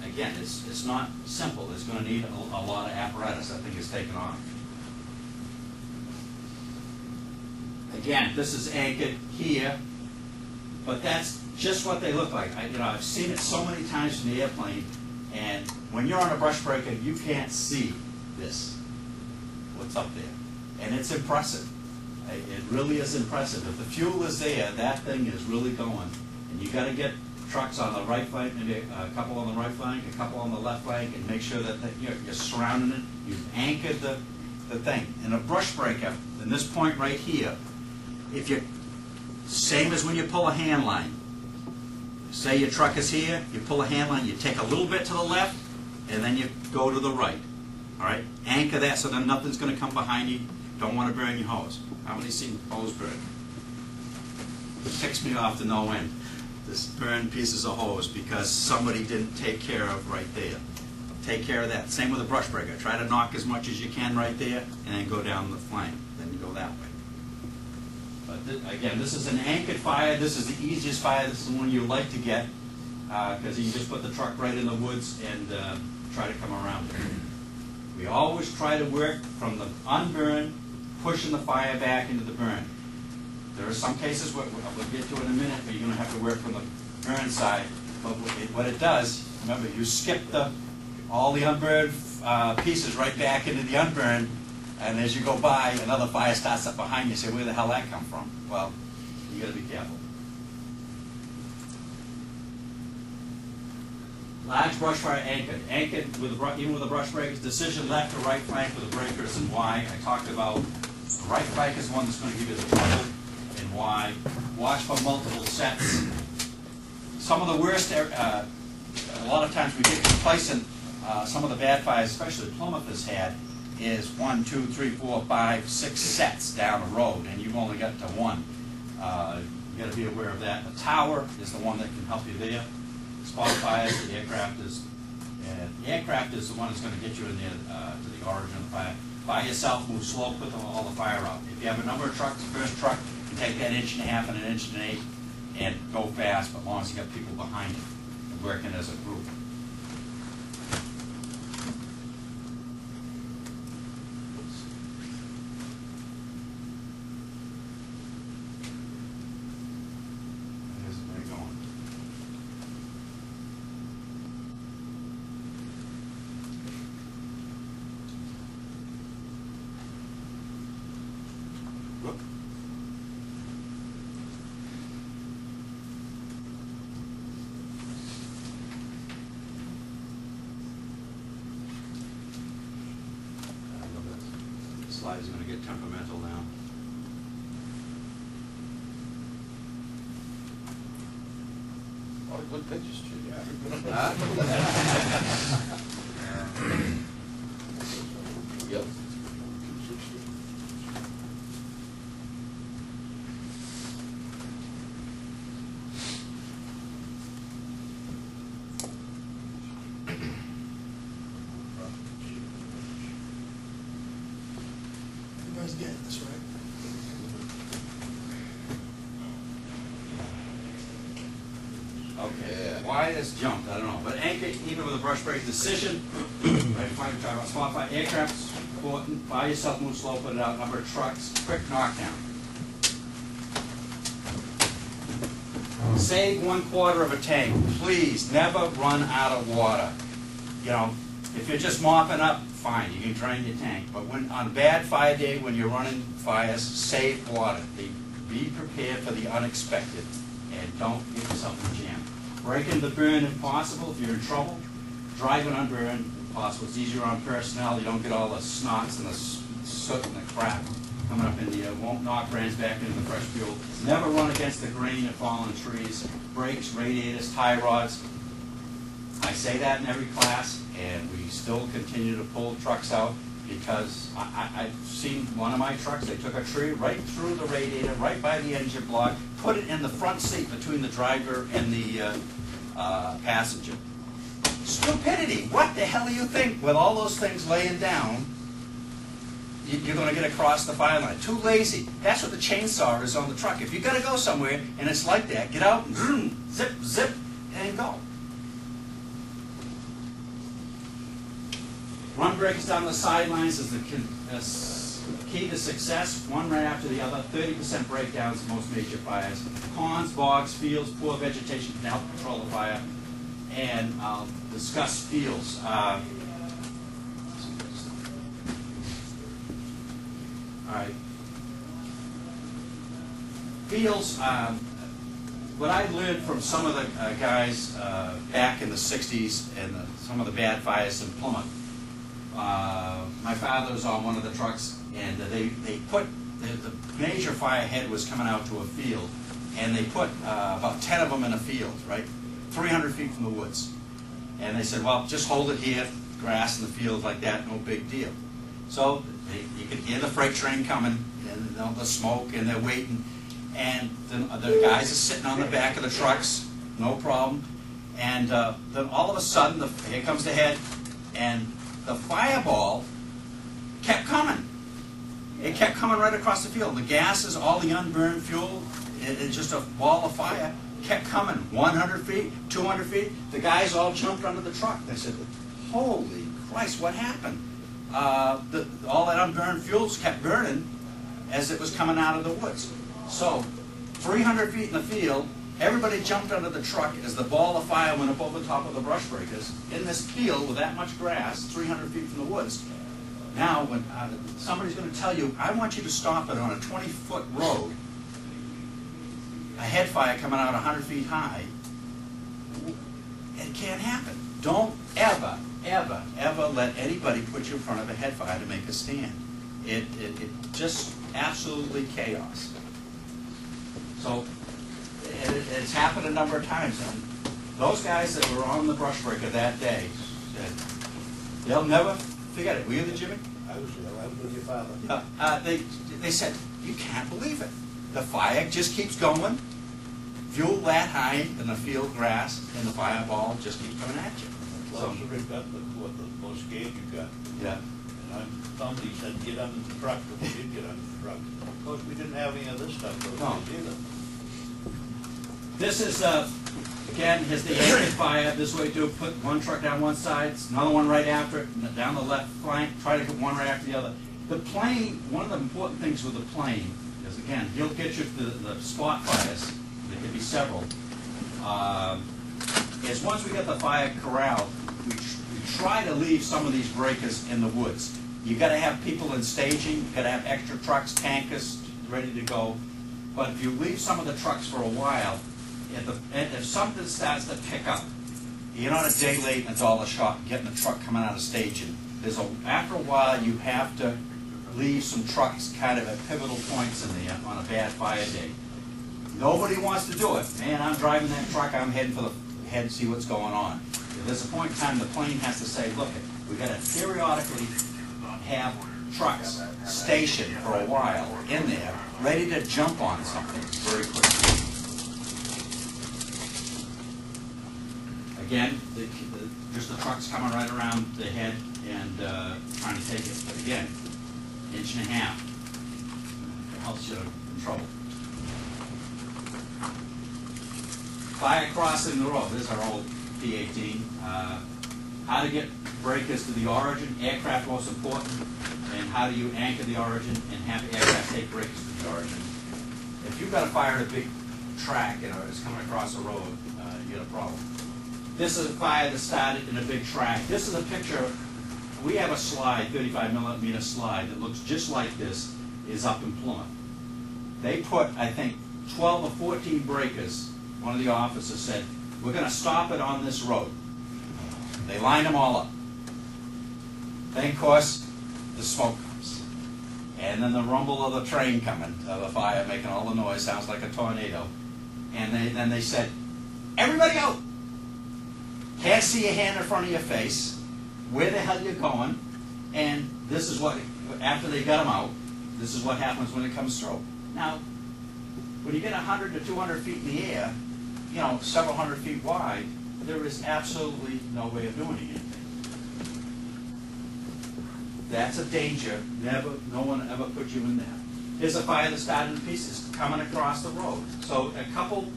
again, it's not simple. It's going to need a lot of apparatus. That thing is taken off. Again, this is anchored here, but that's just what they look like. I've seen it so many times from the airplane, and when you're on a brush breaker, you can't see this, what's up there. And it's impressive. It really is impressive. If the fuel is there, that thing is really going. And you got to get trucks on the right flank, maybe a couple on the right flank, a couple on the left flank, and make sure that you're surrounding it. You've anchored the thing. In a brush breaker, in this point right here, if you, same as when you pull a hand line. Say your truck is here, you pull a hand line, you take a little bit to the left, and then you go to the right. All right? Anchor that so that nothing's going to come behind you. Don't want to burn your hose. How many seen hose burn? It ticks me off to no end. This burned pieces of hose because somebody didn't take care of right there. Take care of that. Same with a brush breaker. Try to knock as much as you can right there, and then go down the flank. Then you go that way. But again, this is an anchored fire. This is the easiest fire. This is the one you like to get because you can just put the truck right in the woods and try to come around it. We always try to work from the unburned, pushing the fire back into the burn. There are some cases, we'll get to in a minute, where you're going to have to work from the burn side. But what it does, remember, you skip all the unburned pieces right back into the unburned, and as you go by, another fire starts up behind you. Say, where the hell that come from? Well, you got to be careful. Large brush fire anchored. Anchored with even with the brush breakers. Decision left or right flank with the breakers, and why. I talked about the right flank is the one that's going to give you the trouble, and why. Watch for multiple sets. Some of the worst, a lot of times we get complacent. Some of the bad fires, especially Plymouth has had, is 1, 2, 3, 4, 5, 6 sets down a road, and you've only got to one. You got to be aware of that. The tower is the one that can help you there. Spot fires, the aircraft is the one that's going to get you in there to the origin of the fire. By yourself, move slow, put all the fire out. If you have a number of trucks, the first truck, take that 1.5 and an 1.8 and go fast, but as long as you got people behind you and working as a group. Where's it going? Whoop. Slide's going to get temperamental now. Oh, good pictures, too, yeah. Yep. You guys getting this, right? Okay. Yeah. Why this jumped, I don't know. But anchor, even with a brush brake decision, right, fire driver, spot fire, aircraft, important, buy yourself, move slow, put it out, number of trucks, quick knockdown. Save 1/4 of a tank. Please, never run out of water. You know, if you're just mopping up, fine, you can drain your tank. But when on a bad fire day, when you're running fires, save water. Be prepared for the unexpected, and don't get yourself in a jam. Break into the burn if possible. If you're in trouble, drive it on burn if possible. It's easier on personnel. You don't get all the snots and the soot and the crap coming up into you. Won't knock brands back into the fresh fuel. Never run against the grain of fallen trees. Brakes, radiators, tie rods. I say that in every class, and we still continue to pull trucks out because I've seen one of my trucks, they took a tree right through the radiator, right by the engine block, put it in the front seat between the driver and the passenger. Stupidity. What the hell do you think? With all those things laying down, you're going to get across the fire line. Too lazy. That's what the chainsaw is on the truck. If you've got to go somewhere and it's like that, get out and zoom, zip, zip, and go. Run breaks down the sidelines is the key to success. One right after the other. 30% breakdowns in most major fires. Ponds, bogs, fields, poor vegetation can help control the fire. And I'll discuss fields. All right. Fields, what I learned from some of the guys back in the 60s and some of the bad fires in Plymouth. My father was on one of the trucks, and they put, the major fire head was coming out to a field, and they put about 10 of them in a field, right? 300 feet from the woods. And they said, well, just hold it here, grass in the field like that, no big deal. So you could hear the freight train coming, and the smoke, and they're waiting. And the guys are sitting on the back of the trucks, no problem. And then all of a sudden, here comes the head, and the fireball kept coming. It kept coming right across the field. The gases, all the unburned fuel, it's just a ball of fire, kept coming. 100 feet, 200 feet. The guys all jumped under the truck. They said, holy Christ, what happened? All that unburned fuels kept burning as it was coming out of the woods. So, 300 feet in the field, everybody jumped under the truck as the ball of fire went up over the top of the brush breakers in this field with that much grass, 300 feet from the woods. Now, when somebody's going to tell you, I want you to stop it on a 20-foot road, a head fire coming out 100 feet high, it can't happen. Don't ever, ever, ever let anybody put you in front of a head fire to make a stand. It just absolutely chaos. So, it's happened a number of times. And those guys that were on the brush breaker that day said, they'll never forget it. Were you there, Jimmy? I was with your father. They said, you can't believe it. The fire just keeps going, fuel that high in the field grass, and the fireball just keeps coming at you. Well, so we've got the most game you got. Yeah. And Somebody said, get under the truck, but we did get under the truck. Of course, we didn't have any of this stuff, though, No. either. This is, again, here's the anchored fire. This way to put one truck down one side, another one right after it, down the left flank, try to get one right after the other. The plane, one of the important things with the plane is, again, he'll get you to the spot fires, there could be several, is once we get the fire corralled, we try to leave some of these breakers in the woods. You've got to have people in staging, you've got to have extra trucks, tankers ready to go. But if you leave some of the trucks for a while, if something starts to pick up, you're not a day late and it's all a shot getting a truck coming out of staging. After a while, you have to leave some trucks kind of at pivotal points in there on a bad fire day. Nobody wants to do it. Man, I'm driving that truck, I'm heading for the head and see what's going on. If there's a point in time the plane has to say, look, we've got to periodically have trucks stationed for a while in there, ready to jump on something very quickly. Again, just the trucks coming right around the head and trying to take it. But again, inch and a half. It helps you in trouble. Fire crossing the road. This is our old P-18. How to get breakers to the origin. Aircraft most important. And how do you anchor the origin and have aircraft take breakers to the origin. If you've got a fire at a big track, it's coming across the road, you got a problem. This is a fire that started in a big track. This is a picture. We have a slide, 35mm slide, that looks just like this, is up in Plymouth. They put, I think, 12 or 14 breakers. One of the officers said, we're going to stop it on this road. They lined them all up. Then, of course, the smoke comes. And then the rumble of the train coming, of the fire making all the noise, sounds like a tornado. And then they said, everybody out! Can't see your hand in front of your face. Where the hell you going? And this is what, after they got them out, this is what happens when it comes through. Now, when you get 100 to 200 feet in the air, several hundred feet wide, there is absolutely no way of doing anything. That's a danger. No one ever put you in there. Here's a fire that started in pieces coming across the road. So a couple,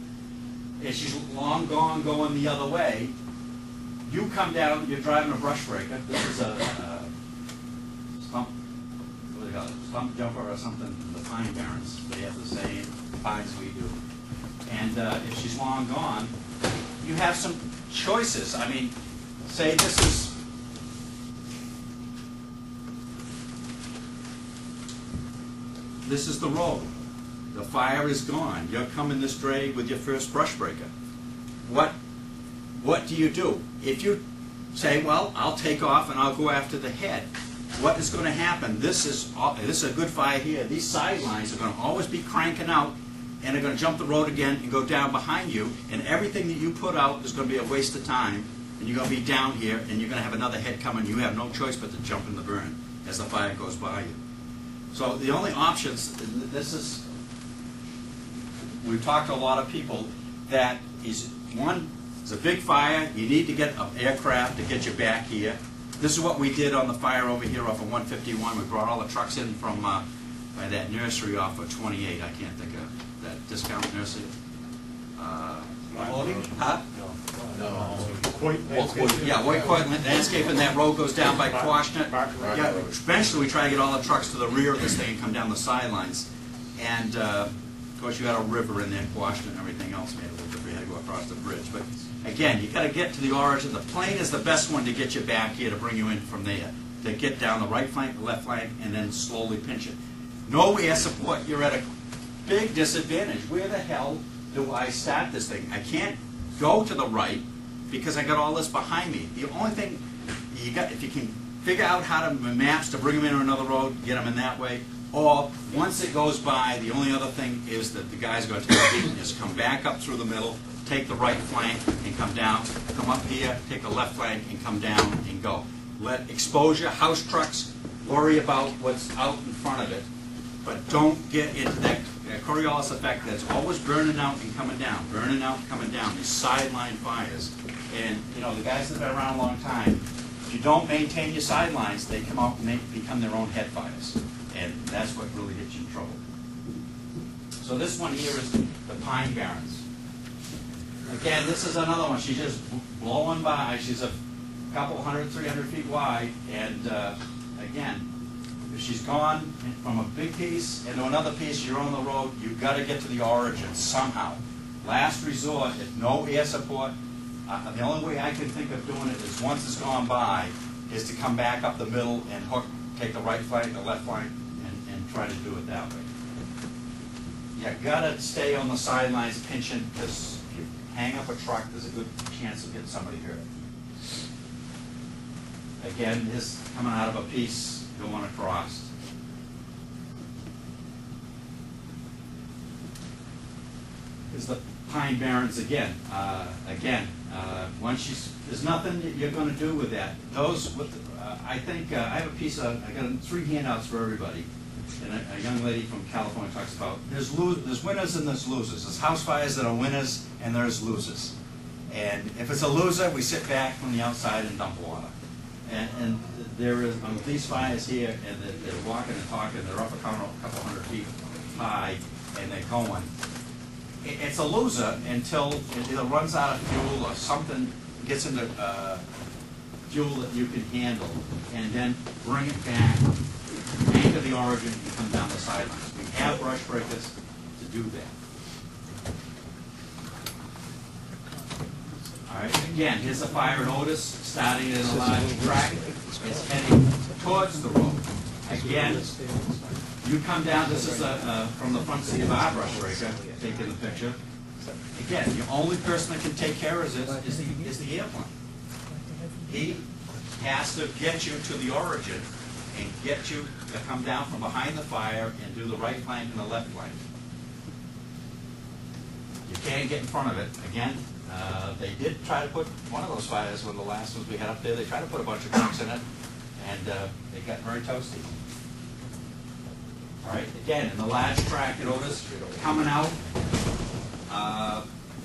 if she's long gone going the other way, you come down, you're driving a brush breaker. This is a stump, what do they call it? Stump jumper or something. The pine barrens, they have the same pines we do. And if she's long gone, you have some choices. I mean, say this is the road. The fire is gone. You're coming this way with your first brush breaker. What do you do? If you say, well, I'll take off and I'll go after the head, what is going to happen? This is a good fire here. These sidelines are going to always be cranking out, and they're going to jump the road again and go down behind you, and everything that you put out is going to be a waste of time, and you're going to be down here, and you're going to have another head coming. You have no choice but to jump in the burn as the fire goes by you. So the only options, we've talked to a lot of people, that is, one, it's a big fire, you need to get an aircraft to get you back here. This is what we did on the fire over here off of 151. We brought all the trucks in from by that nursery off of 28. I can't think of that discount nursery. Huh? Yeah, White Coit Landscaping. That road goes down by Quashnet. Yeah, eventually we try to get all the trucks to the rear of this thing and come down the sidelines. And of course you got a river in there, Quashnet and everything else. We had to go across the bridge. But again, you got to get to the origin. The plane is the best one to get you back here, to bring you in from there, to get down the right flank, the left flank, and then slowly pinch it. No air support. You're at a big disadvantage. Where the hell do I start this thing? I can't go to the right because I got all this behind me. The only thing you got, if you can figure out how to maps to bring them in on another road, get them in that way, or once it goes by, the only other thing is that the guys are going to take a beat, is come back up through the middle, take the right flank and come down, come up here, take the left flank and come down and go. Let exposure, house trucks, worry about what's out in front of it, but don't get into that Coriolis effect that's always burning out and coming down, burning out and coming down, these sideline fires. And, the guys that have been around a long time, If you don't maintain your sidelines, they come out and become their own head fires. And that's what really gets you in trouble. So this one here is the Pine Barrens. Again, this is another one. She's just blowing by. She's a couple 100, 300 feet wide. And again, if she's gone from a big piece into another piece, you're on the road, you've got to get to the origin somehow. Last resort, if no air support, the only way I can think of doing it is once it's gone by, is to come back up the middle and hook, take the right flank, the left flank, and try to do it that way. You gotta stay on the sidelines pinching, because if you hang up a truck, there's a good chance of getting somebody hurt. Again, this coming out of a piece going across. Is the Pine Barrens again. Once there's nothing that you're going to do with that. Those with, I think I have a piece of. I got 3 handouts for everybody. And a young lady from California talks about there's winners and there's losers. There's house fires that are winners and there's losers. And if it's a loser, we sit back from the outside and dump water. And there is on these fires here, and they're walking and talking. They're up a couple 100 feet high, and they're going. It's a loser until it either runs out of fuel or something gets into fuel that you can handle, and then bring it back, anchor the origin, and come down the sidelines. We have brush breakers to do that. All right, again, here's a fire in Otis, starting in a large track. It's heading towards the road. Again, you come down, this is from the front seat of our brush breaker, taking the picture. Again, the only person that can take care of this is the airplane. He has to get you to the origin and get you to come down from behind the fire and do the right flank and the left flank. You can't get in front of it. Again, they did try to put one of those fires, one of the last ones we had up there, they tried to put a bunch of trucks in it, and it got very toasty. All right, again, in the large track, Otis, coming out,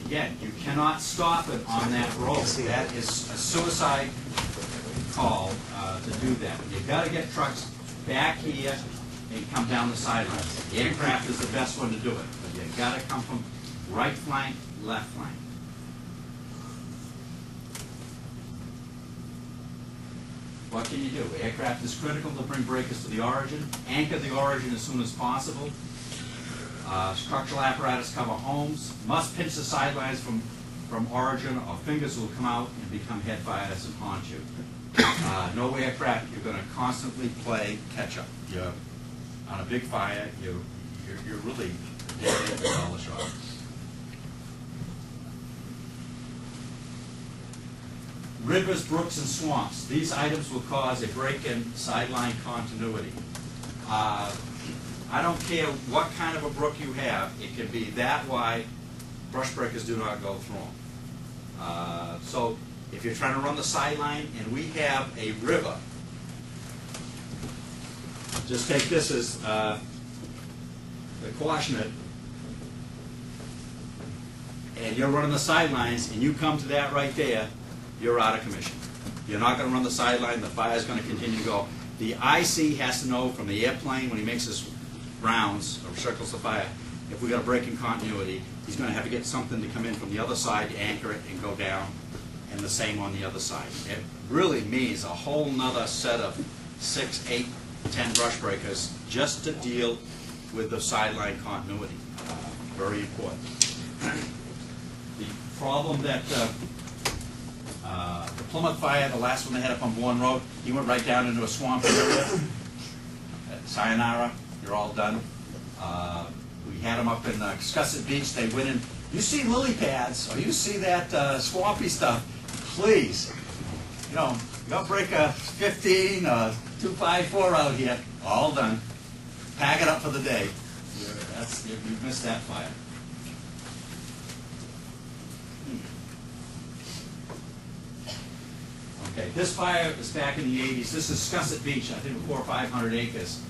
again, you cannot stop it on that road. That is a suicide call to do that. You've got to get trucks back here and come down the sidelines. The aircraft is the best one to do it, but you've got to come from right flank, left flank. What can you do? Aircraft is critical to bring breakers to the origin. Anchor the origin as soon as possible. Structural apparatus cover homes. Must pinch the sidelines from origin, or fingers will come out and become head fires and haunt you. No aircraft, you're going to constantly play catch up. You're on a big fire. You're really dead end with all the shots. Rivers, brooks, and swamps. These items will cause a break in sideline continuity. I don't care what kind of a brook you have. It can be that wide. Brush breakers do not go through them. So if you're trying to run the sideline and we have a river, just take this as the Quashnet, and you're running the sidelines and you come to that right there, you're out of commission. You're not going to run the sideline. The fire's going to continue to go. The IC has to know from the airplane when he makes his rounds or circles of fire, if we got a break in continuity, he's going to have to get something to come in from the other side to anchor it and go down, and the same on the other side. It really means a whole nother set of 6, 8, 10 brush breakers just to deal with the sideline continuity. Very important. The problem that the Plymouth fire, the last one they had up on Bourne Road, he went right down into a swamp area. Sayonara, you're all done. We had them up in Scusset Beach. They went in. You see lily pads, or you see that swampy stuff, please. You know, don't break a 15, 254 out here. All done. Pack it up for the day. You've missed that fire. Okay, this fire is back in the 80s. This is Scusset Beach, I think 400 or 500 acres.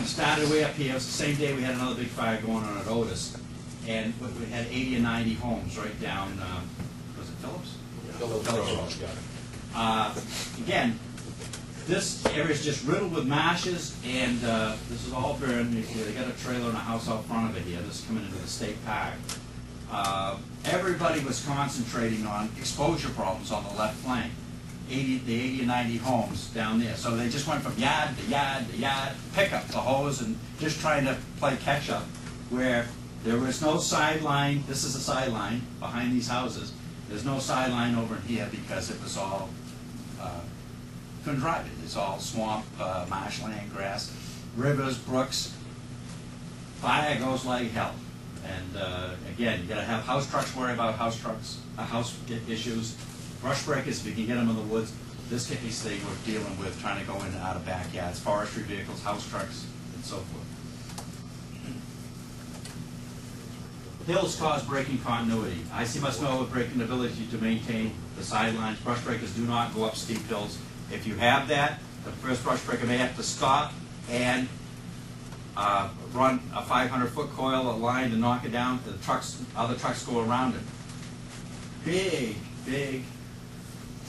Started way up here. It was the same day we had another big fire going on at Otis. And we had 80 or 90 homes right down, was it Phillips? Phillips. Again, this area is just riddled with marshes, and this is all burned. They got a trailer and a house out front of it here. This is coming into the state park. Everybody was concentrating on exposure problems on the left flank. The 80 or 90 homes down there. So they just went from yard to yard to yard, pick up the hose and just trying to play catch up, where there was no sideline. This is a sideline behind these houses. There's no sideline over in here because it was all, couldn't drive it. It's all swamp, marshland, grass, rivers, brooks. Fire goes like hell. And again, you got to have house trucks worry about house issues. Brush breakers, if you can get them in the woods. This case they were dealing with trying to go in and out of backyards, forestry vehicles, house trucks, and so forth. Hills cause braking continuity. IC must know of braking ability to maintain the sidelines. Brush breakers do not go up steep hills. If you have that, the first brush breaker may have to stop and run a 500-foot coil of line to knock it down. The other trucks go around it. Big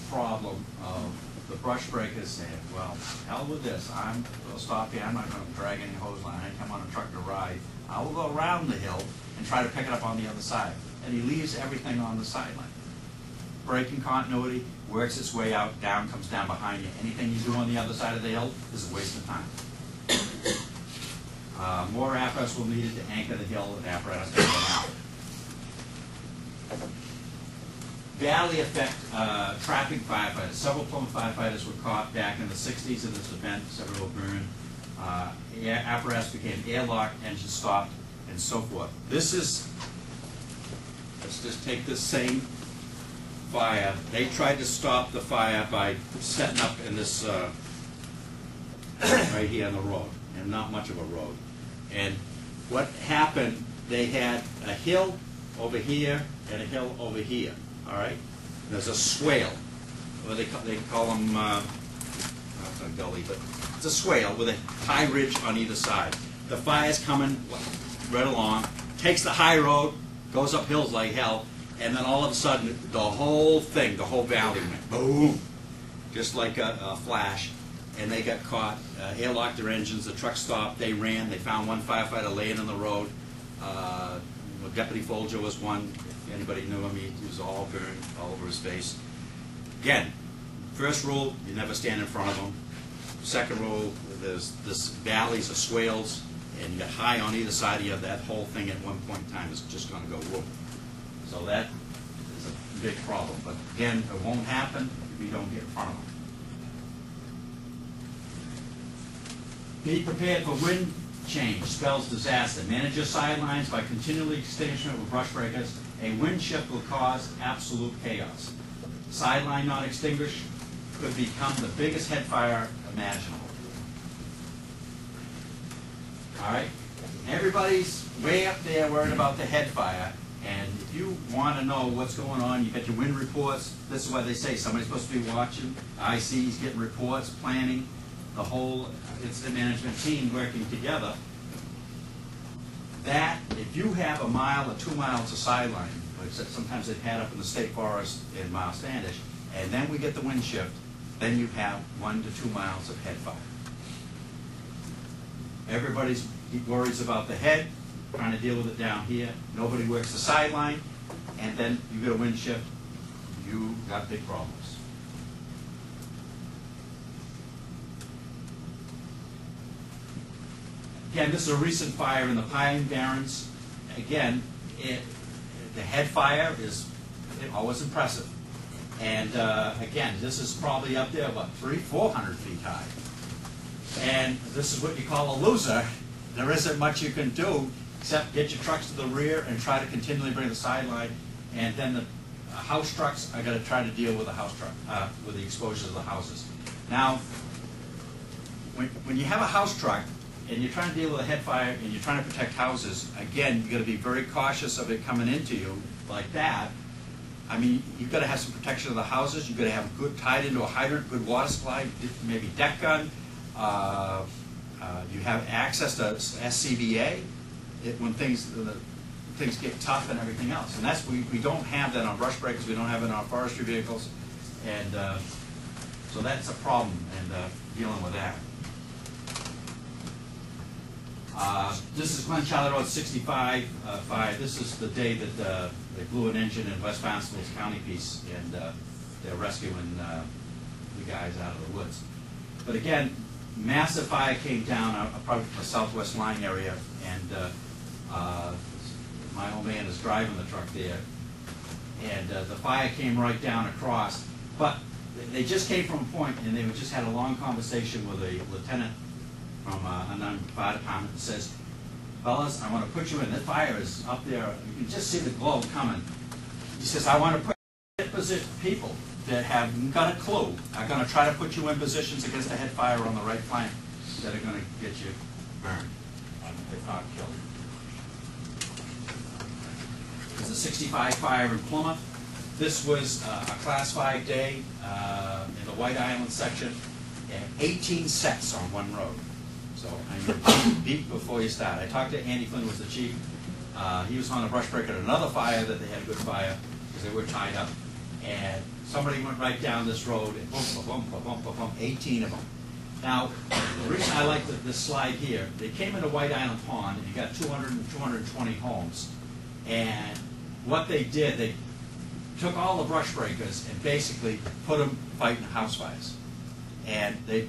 problem of the brush breakers saying, well, hell with this. I'm going to stop here. I'm not going to drag any hose line. I come on a truck to ride. I will go around the hill and try to pick it up on the other side. And he leaves everything on the sideline. Braking continuity works its way out, down, comes down behind you. Anything you do on the other side of the hill is a waste of time. More apparatus will be needed to anchor the hill and apparatus to go out. Badly affect traffic firefighters. Several Plymouth firefighters were caught back in the 60s in this event. Several were burned. Apparatus became airlocked, engine stopped, and so forth. This is, let's just take this same fire. They tried to stop the fire by setting up in this, right here on the road, and not much of a road. And what happened, they had a hill over here and a hill over here. All right, there's a swale. Well, they call them not a gully, but it's a swale with a high ridge on either side. The fire's coming right along, takes the high road, goes up hills like hell, and then all of a sudden, the whole thing, the whole valley went boom, just like a flash. And they got caught. Airlocked their engines. The truck stopped. They ran. They found one firefighter laying in the road. Deputy Folger was one. If anybody knew him, he was all burned all over his face. Again, first rule, you never stand in front of them. Second rule, there's this valleys of swales, and you get high on either side of you. That whole thing at one point in time is just going to go whoop. So that is a big problem. But again, it won't happen if you don't get in front of them. Be prepared for wind change spells disaster. Manage your sidelines by continually extinguishing it with brush breakers. A wind shift will cause absolute chaos. Sideline not extinguished could become the biggest head fire imaginable. All right? Everybody's way up there worried about the head fire. And if you want to know what's going on, you get your wind reports. This is why they say somebody's supposed to be watching. IC's getting reports, planning. The whole incident management team working together. That, if you have a mile or 2 miles of sideline, like sometimes they've had up in the state forest in Miles Standish, and then we get the wind shift, then you have 1 to 2 miles of head fire. Everybody's worries about the head, trying to deal with it down here. Nobody works the sideline, and then you get a wind shift, you got big problems. Again, this is a recent fire in the Pine Barrens. Again, the head fire is always impressive. And again, this is probably up there, what, 300-400 feet high. And this is what you call a loser. There isn't much you can do except get your trucks to the rear and try to continually bring the sideline. And then the house trucks are going to try to deal with the house truck, with the exposure of the houses. Now, when you have a house truck, and you're trying to deal with a head fire, and you're trying to protect houses, again, you've got to be very cautious of it coming into you like that. I mean, you've got to have some protection of the houses. You've got to have a good, tied into a hydrant, good water supply, maybe deck gun. You have access to SCBA when things get tough and everything else. And that's we don't have that on brush breakers. We don't have it on forestry vehicles. And So that's a problem in dealing with that. This is Glen Charlie Road 65 fire. This is the day that they blew an engine in West Barnstable County piece, and they're rescuing the guys out of the woods. But again, massive fire came down probably from the southwest line area, and my old man is driving the truck there, and the fire came right down across. But they just came from a point, and they just had a long conversation with a lieutenant from another fire department that says, fellas, I want to put you in. That fire is up there. You can just see the glow coming. He says, I want to put people that haven't got a clue are going to try to put you in positions against the head fire on the right flank that are going to get you burned, if not killed. There's a 65 fire in Plymouth. This was a Class 5 day in the White Island section, and 18 sets on one road. So I mean, beep before you start. I talked to Andy Flynn, who was the chief. He was on a brush break at another fire that they had a good fire because they were tied up. And somebody went right down this road and boom, boom, boom, boom, boom, boom, 18 of them. Now, the reason I like this slide here, they came into White Island Pond and you got 200 and 220 homes. And what they did, they took all the brush breakers and basically put them fighting house fires. And they,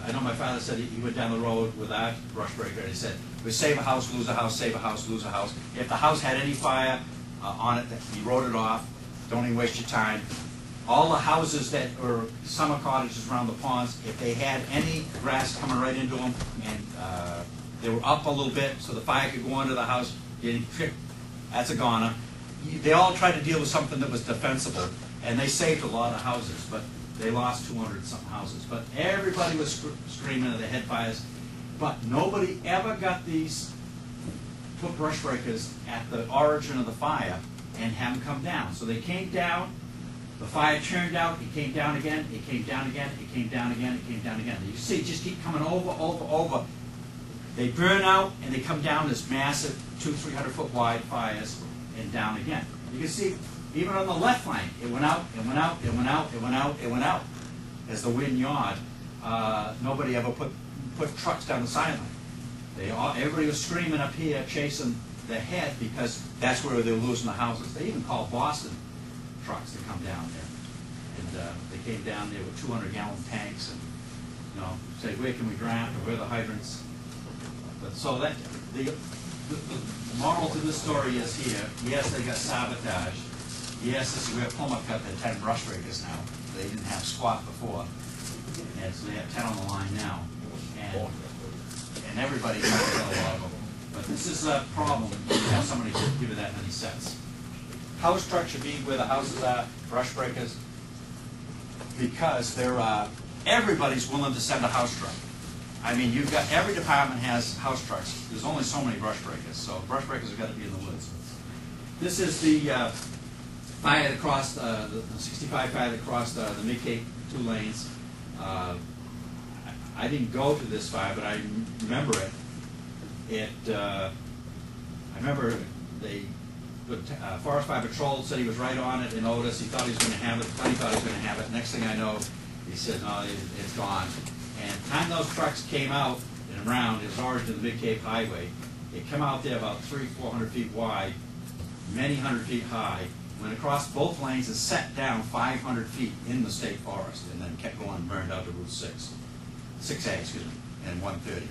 I know my father said he went down the road without brush breaker, and he said, we save a house, lose a house, save a house, lose a house. If the house had any fire on it, he wrote it off. Don't even waste your time. All the houses that were summer cottages around the ponds, if they had any grass coming right into them, and they were up a little bit so the fire could go into the house, that's a goner. They all tried to deal with something that was defensible, and they saved a lot of houses, but they lost 200-something houses. But everybody was screaming at the head fires, but nobody ever got these put brush breakers at the origin of the fire and have them come down. So they came down, the fire churned out, it came down again, it came down again, it came down again, it came down again. You see, just keep coming over, over, over. They burn out and they come down this massive 200-300 foot wide fires and down again. You can see, even on the left flank, it went out, it went out, it went out, it went out, it went out. As the wind yawed, nobody ever put trucks down the sideline. Everybody was screaming up here, chasing the head, because that's where they were losing the houses. They even called Boston trucks to come down there. And they came down there with 200-gallon tanks and, you know, say, where can we draft, or where are the hydrants? But so that, the moral to this story is here, yes, they got sabotaged. Yes, this is where Plymouth got the 10 brush breakers now. They didn't have squat before. And so they have 10 on the line now. And everybody got a lot of them. But this is a problem when you have somebody give you that many sets. House truck should be where the houses are, brush breakers, because they're, everybody's willing to send a house truck. I mean, you've got, every department has house trucks. There's only so many brush breakers, so brush breakers have got to be in the woods. This is the fire that crossed, the 65 fire that crossed the Mid-Cape 2 lanes. I didn't go to this fire, but I remember it. I remember Forest Fire Patrol said he was right on it in Otis. He thought he was going to have it. He thought he was going to have it. Next thing I know, he said, no, it's gone. And the time those trucks came out and around, it was origin of the Mid-Cape Highway. It came out there about 300-400 feet wide, many hundred feet high, went across both lanes and set down 500 feet in the state forest, and then kept going and burned out to Route 6A, excuse me, and 130.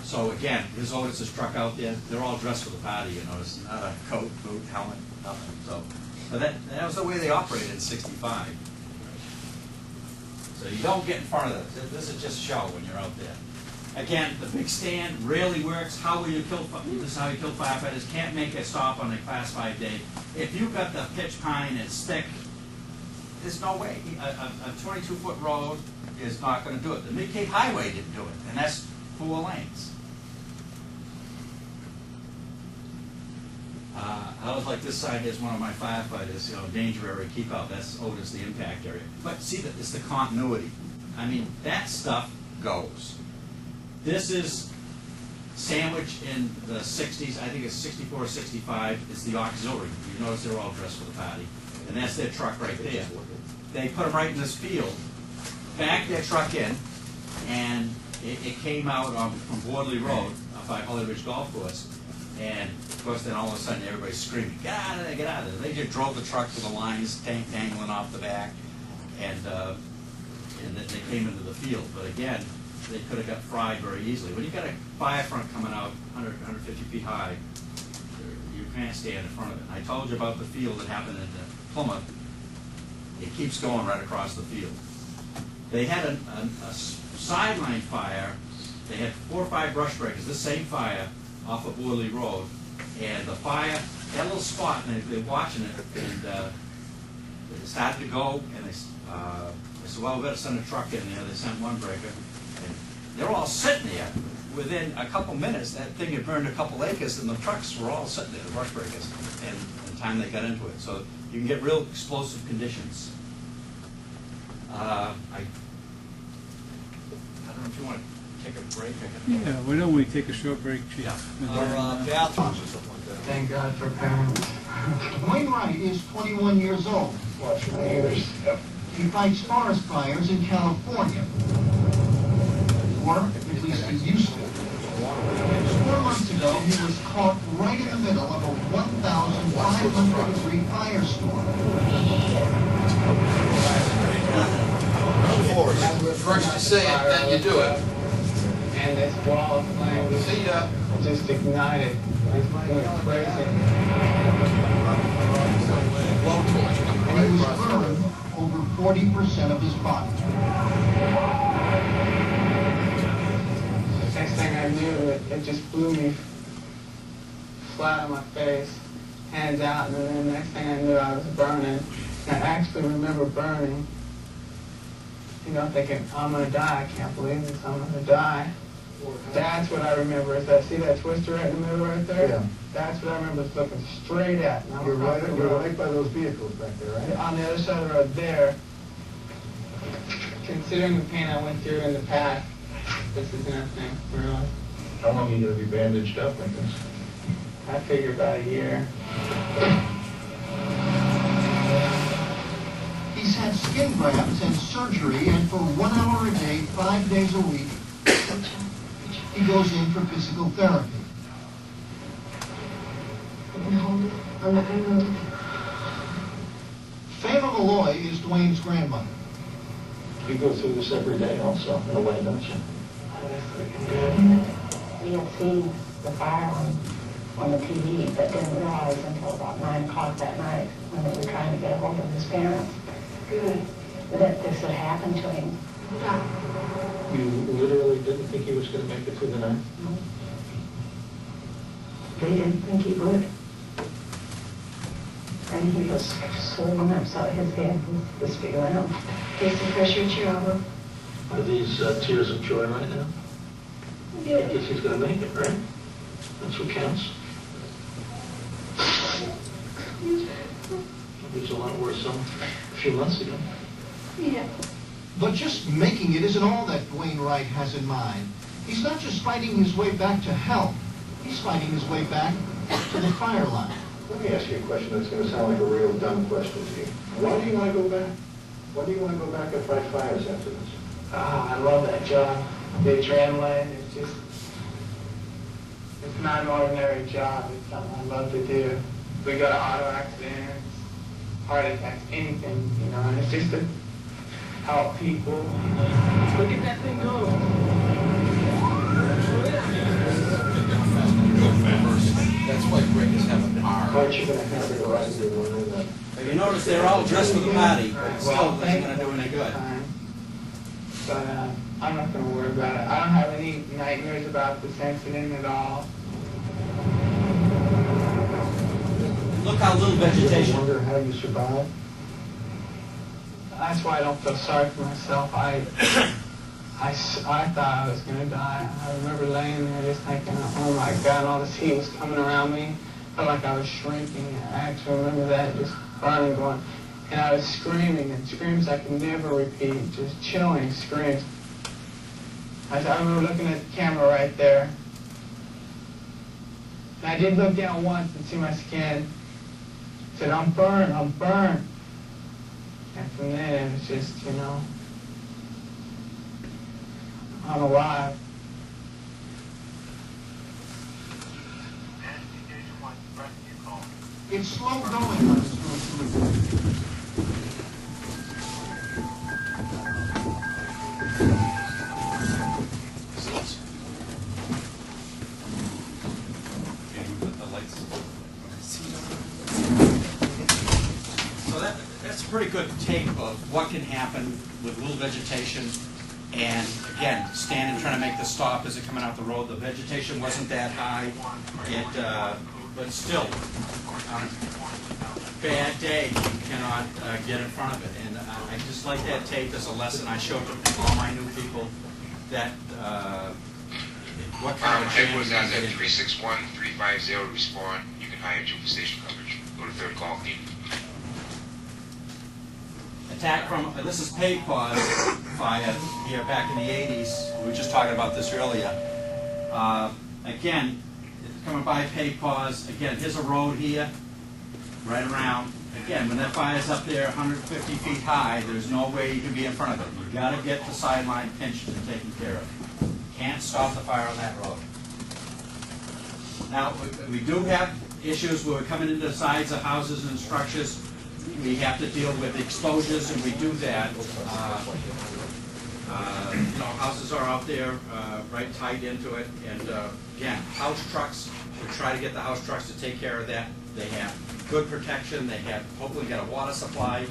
So again, his Otis' truck out there, they're all dressed for the party, you notice, not a coat, boot, helmet, nothing. So, but that was the way they operated in 65. So you don't get in front of this. This is just show when you're out there. Again, the big stand rarely works. How will you kill? This is how you kill firefighters. Can't make a stop on a Class 5 day. If you've got the pitch pine and it's thick, there's no way. A 22-foot road is not going to do it. The Mid-Cape Highway didn't do it, and that's 4 lanes. I was like, this side is one of my firefighters, you know, danger area, keep out. That's Otis, the impact area. But see, that it's the continuity. I mean, that stuff goes. This is sandwiched in the 60s. I think it's 64 or 65. It's the auxiliary. You notice they're all dressed for the party. and that's their truck right there. They put them right in this field, backed their truck in, and it came out from Wardley Road up by Holly Ridge Golf Course. And of course, then all of a sudden, everybody's screaming, "Get out of there! Get out of there!" They just drove the truck to the lines, tank dangling off the back, and then they came into the field. But again, they could have got fried very easily. When you got a fire front coming out 100, 150 feet high, you can't stand in front of it. And I told you about the field that happened in Plymouth. It keeps going right across the field. They had a sideline fire. They had 4 or 5 brush breakers, this same fire, off of Wardley Road. And the fire had a little spot, and they're watching it, and it started to go, and they said, well, we better send a truck in there. They sent one breaker, and they're all sitting there. Within a couple minutes, that thing had burned a couple acres, and the trucks were all sitting there, the brush breakers, and the time they got into it. So you can get real explosive conditions. I don't know if you want to take a break. Yeah, why don't we take a short break, Chief? Yeah. Or bathrooms or something like that. Thank God for parents. Wayne Wright is 21 years old. Watch your neighbors. He fights forest fires in California. Or at least he used to. 4 months ago, he was caught right in the middle of a 1,500-degree firestorm. First you say it, then you do it. And this wall of flame See ya. just ignited. It went crazy. And he was burned over 40% of his body. Next thing I knew, it just blew me flat on my face, hands out, and then the next thing I knew, I was burning. And I actually remember burning, you know, thinking, I'm going to die, I can't believe this, I'm going to die. That's what I remember, is that, see that twister right in the middle right there? Yeah. That's what I remember looking straight at. And I You're was right by those vehicles back there, right? on the other side of the road there. Considering the pain I went through in the past, this is nothing, really. How long are you going to be bandaged up like this? I figure about a year. He's had skin grafts and surgery, and for 1 hour a day, 5 days a week, he goes in for physical therapy. Fama Malloy is Dwayne's grandmother. You go through this every day also, in a way, don't you? We had seen the fire on the TV, but didn't realize until about 9 o'clock that night when they were trying to get a hold of his parents that this had happened to him. You literally didn't think he was going to make it through the night? They didn't think he would. And he was swollen up, so his head was spewing out. He's the pressure chamber. Are these tears of joy right now? Yeah. Because he's going to make it, right? That's what counts. It was a lot worse a few months ago. Yeah. But just making it isn't all that Dwayne Wright has in mind. He's not just fighting his way back to health. He's fighting his way back to the fire line. Let me ask you a question that's going to sound like a real dumb question to you. Why do you want to go back? Why do you want to go back and fight fires after this? I love that job. The adrenaline, it's not an ordinary job. It's something I love to do. We go to auto accidents, heart attacks, anything, you know, and it's just to help people. Look at that thing go. That's why breakers have a power. Aren't you going to have it right to do that? But you notice they're all dressed for the party. Still, Well, isn't going to do any good. But I'm not going to worry about it. I don't have any nightmares about this incident at all. Look how little You ever vegetation. wonder how you survived? That's why I don't feel sorry for myself. I thought I was going to die. I remember laying there just thinking, oh my God, all this heat was coming around me. Felt like I was shrinking. I actually remember that, just burning, going. And I was screaming, and screams I can never repeat, just chilling screams. I remember looking at the camera right there. And I did look down once and see my skin. I said, I'm burned, I'm burned. And from there, it was just, you know, I'm alive. It's slow going on this road. So that's a pretty good take of what can happen with little vegetation. And again, standing trying to make the stop as it coming out the road. The vegetation wasn't that high. But still, on a bad day, you cannot get in front of it. And I just like that tape as a lesson. I showed to all my new people that what kind of Headquarters has at 361-350 respond. You can hire Trooper station coverage. Go to third call team. attack from, this is paid pause fire here back in the 80s. We were just talking about this earlier. Again, coming by paid pause. Again, here's a road here, right around. Again, when that fire's up there 150 feet high, there's no way you can be in front of it. You've got to get the sideline pinched and taken care of. Can't stop the fire on that road. Now, we do have issues where we're coming into the sides of houses and structures. We have to deal with exposures, and we do that. You know, houses are out there right tight into it, and again, house trucks, we try to get the house trucks to take care of that. They have good protection, they have hopefully got a water supply,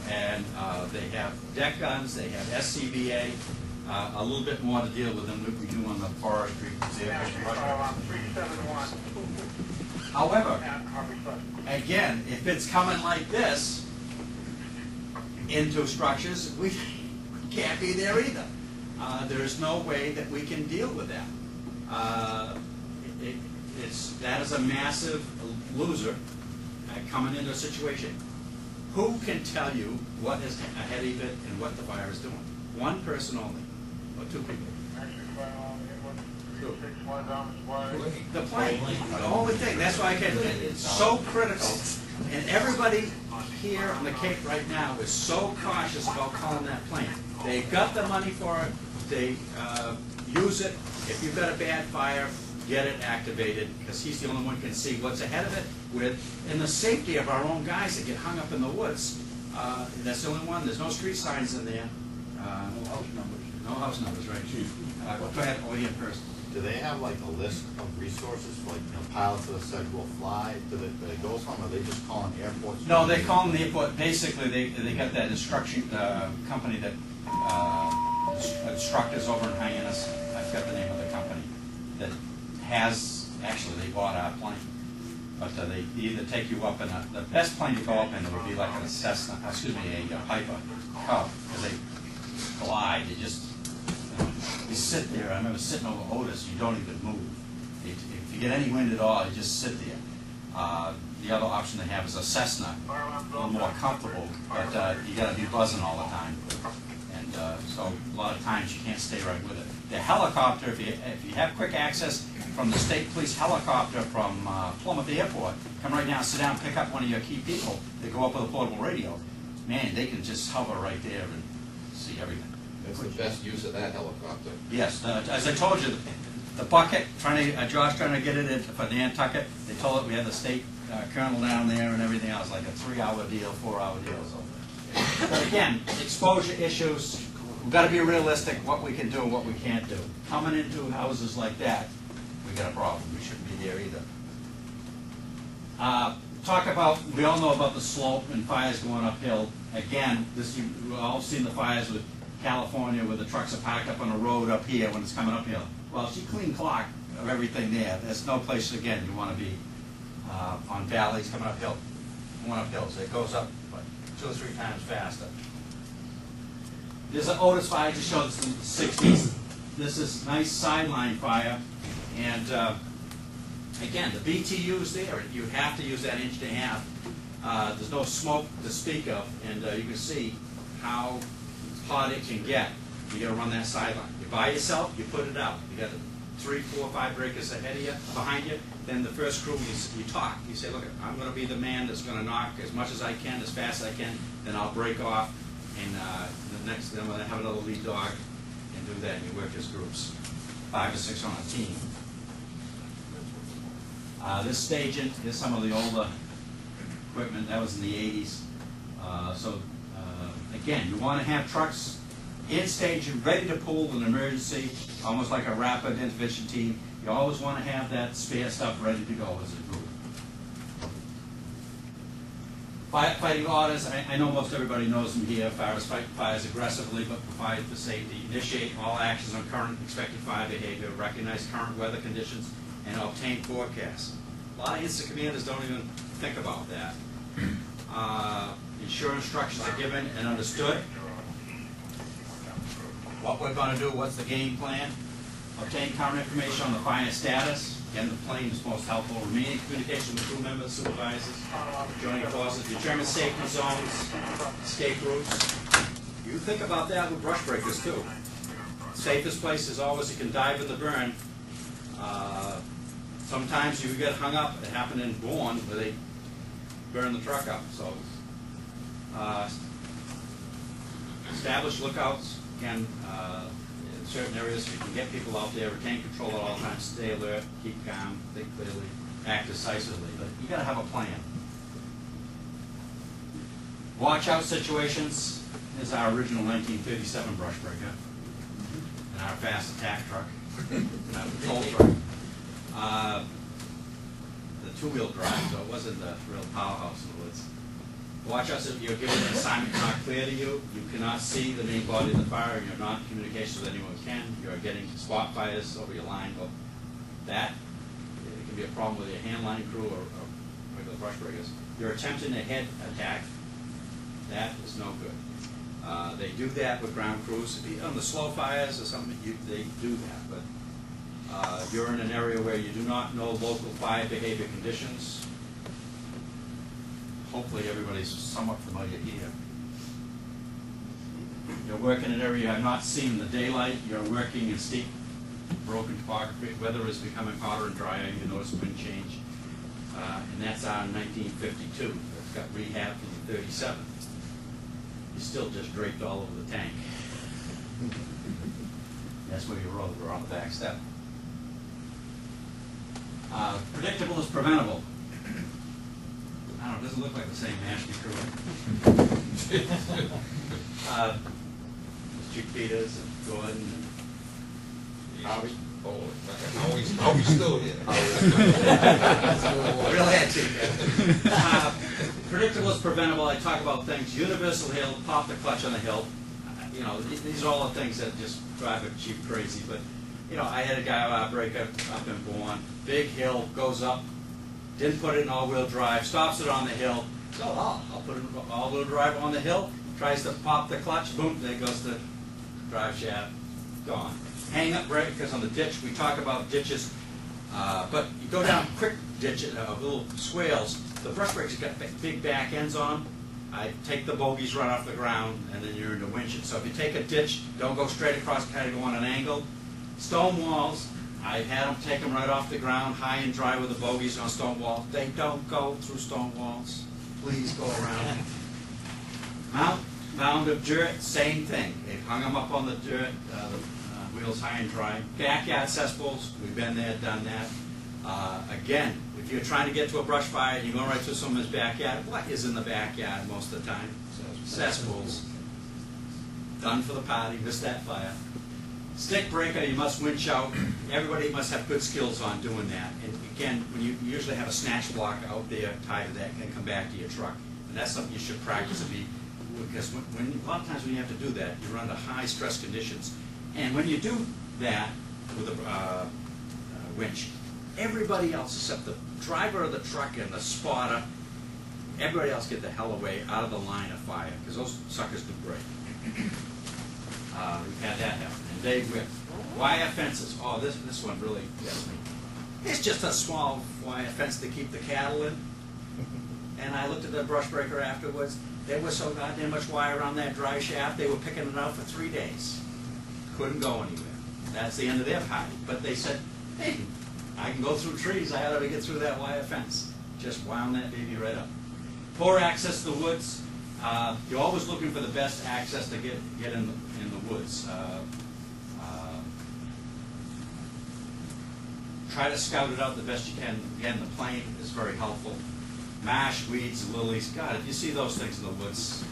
and they have deck guns, they have SCBA, a little bit more to deal with than we do on the forestry. However, again, if it's coming like this into structures, we can't be there either. There's no way that we can deal with that. That is a massive loser coming into a situation. Who can tell you what is ahead of it and what the fire is doing? One person only, or two people. The plane, the only thing. That's why it's so critical. And everybody here on the Cape right now is so cautious about calling that plane. They've got the money for it. They use it. If you've got a bad fire, get it activated, because he's the only one who can see what's ahead of it. And the safety of our own guys that get hung up in the woods. That's the only one. There's no street signs in there. No house numbers. No house numbers, right? Go ahead, Ian first. Do they have like a list of resources for like, you know, pilots that have said will fly? Do they go from, or are they just calling airports? No, they call them the airport. Basically, they got that instruction company that instructors over in Hyannis. I forgot the name of the company that has actually they bought our plane, but they either take you up in the best plane to go up in would be like a Cessna, excuse me, a Piper Cub, because they glide. They just you sit there. I remember sitting over Otis. You don't even move. If you get any wind at all, you just sit there. The other option they have is a Cessna, a little more comfortable, but you got to be buzzing all the time, and so a lot of times you can't stay right with it. The helicopter, if you have quick access from the state police helicopter from Plymouth Airport, come right down, sit down, pick up one of your key people. They go up with a portable radio. Man, they can just hover right there and see everything. That's the best use of that helicopter. Yes, as I told you, the bucket, Josh trying to get it in for Nantucket, they told it we had the state colonel down there and everything else, like a 3-hour deal, 4-hour deal. So. But again, exposure issues, we've got to be realistic what we can do and what we can't do. Coming into houses like that, we got a problem. We shouldn't be there either. We all know about the slope and fires going uphill. Again, you've all seen the fires with California where the trucks are parked up on the road up here when it's coming uphill. Well, it's a clean clock of everything there. There's no place, again, you want to be on valleys coming uphill. Going uphill, so it goes up what, 2 or 3 times faster. There's an Otis fire, just showed this in the 60s. This is nice sideline fire. And again, the BTU's there. You have to use that 1.5 inch. There's no smoke to speak of, and you can see how hot it can get. You got to run that sideline. You're by yourself, you put it out. You got 3, 4, 5 breakers ahead of you, behind you. then the first crew, you talk. You say, look, I'm going to be the man that's going to knock as much as I can, as fast as I can, then I'll break off, and then I'm going to have another lead dog and do that, and you work as groups, 5 or 6 on a team. This staging is some of the older equipment. That was in the 80s. Again, you want to have trucks in staging, ready to pull in an emergency, almost like a rapid intervention team. You always want to have that spare stuff ready to go as a group. Firefighting orders, I know most everybody knows them here. Fires fight fires aggressively, but provide for safety. Initiate all actions on current expected fire behavior. Recognize current weather conditions and obtain forecasts. A lot of incident commanders don't even think about that. Ensure instructions are given and understood. What we're going to do, what's the game plan? Obtain current information on the fire status. Again, the plane is most helpful. Remain in communication with crew members, supervisors, joining forces. Determine safety zones, escape routes. You think about that with brush breakers too. Safest place is always you can dive in the burn. Sometimes you get hung up. It happened in Bourne where they burned the truck up. So establish lookouts. Again, in certain areas you can get people out there, retain control at all times, stay alert, keep calm, think clearly, act decisively. But you got to have a plan. Watch out situations is our original 1937 brush breaker and our fast attack truck and our patrol truck. The two-wheel drive, so it wasn't the real powerhouse in the woods. Watch out if you're given an assignment not clear to you. You cannot see the main body of the fire, and you're not in communication with anyone who can. You're getting spot fires over your line. Well, that it can be a problem with your handline crew or regular brush breakers. You're attempting a head attack. That is no good. They do that with ground crews. On the slow fires or something, they do that. But you're in an area where you do not know local fire behavior conditions. Hopefully everybody's somewhat familiar here. You're working in an area you have not seen in the daylight. You're working in steep, broken topography. Weather is becoming hotter and drier. You notice wind change. And that's our 1952. It's got rehab from the 37. You're still just draped all over the tank. That's where you rode. We're on the back step. Predictable is preventable. I don't know, it doesn't look like the same Mashpee crew. Chick Peters and Gordon and Howie. Oh, Howie's still here. Real head chick. Predictable is preventable. I talk about things. Universal hill, pop the clutch on the hill. You know, these are all the things that just drive a chief crazy. But, you know, I had a guy break up in Bourne. Big hill, goes up. Didn't put it in all-wheel drive, stops it on the hill. So, I'll put it in all-wheel drive on the hill, tries to pop the clutch, boom, there goes the drive shaft, gone. Hang up brake, because on the ditch, we talk about ditches, but you go down quick ditches, little swales, the brush brakes have got big back ends on them. I take the bogies right off the ground, and then you're in the windshield. So if you take a ditch, don't go straight across, kind of go on an angle. Stone walls, I had them take them right off the ground, high and dry with the bogies on stone walls. They don't go through stone walls. Please go around. Mound of dirt, same thing. They've hung them up on the dirt, wheels high and dry. Backyard cesspools, we've been there, done that. Again, if you're trying to get to a brush fire and you go right through someone's backyard, what is in the backyard most of the time? Cesspools. Done for the party, missed that fire. Stick breaker, you must winch out. Everybody must have good skills on doing that. And again, when you usually have a snatch block out there tied to that and come back to your truck. And that's something you should practice because when a lot of times when you have to do that, you're under high stress conditions. And when you do that with a winch, everybody else except the driver of the truck and the spotter, everybody else get the hell away out of the line of fire because those suckers do break. We've had that happen. And Dave Whip, wire fences. Oh, this one really gets me. It's just a small wire fence to keep the cattle in. And I looked at the brush breaker afterwards. There was so goddamn much wire around that dry shaft, they were picking it out for 3 days. Couldn't go anywhere. That's the end of their party. But they said, hey, I can go through trees, I had to get through that wire fence. Just wound that baby right up. Poor access to the woods. You're always looking for the best access to get in the woods. Try to scout it out the best you can. Again, the plane is very helpful. Marsh, weeds, lilies. God, if you see those things in the woods,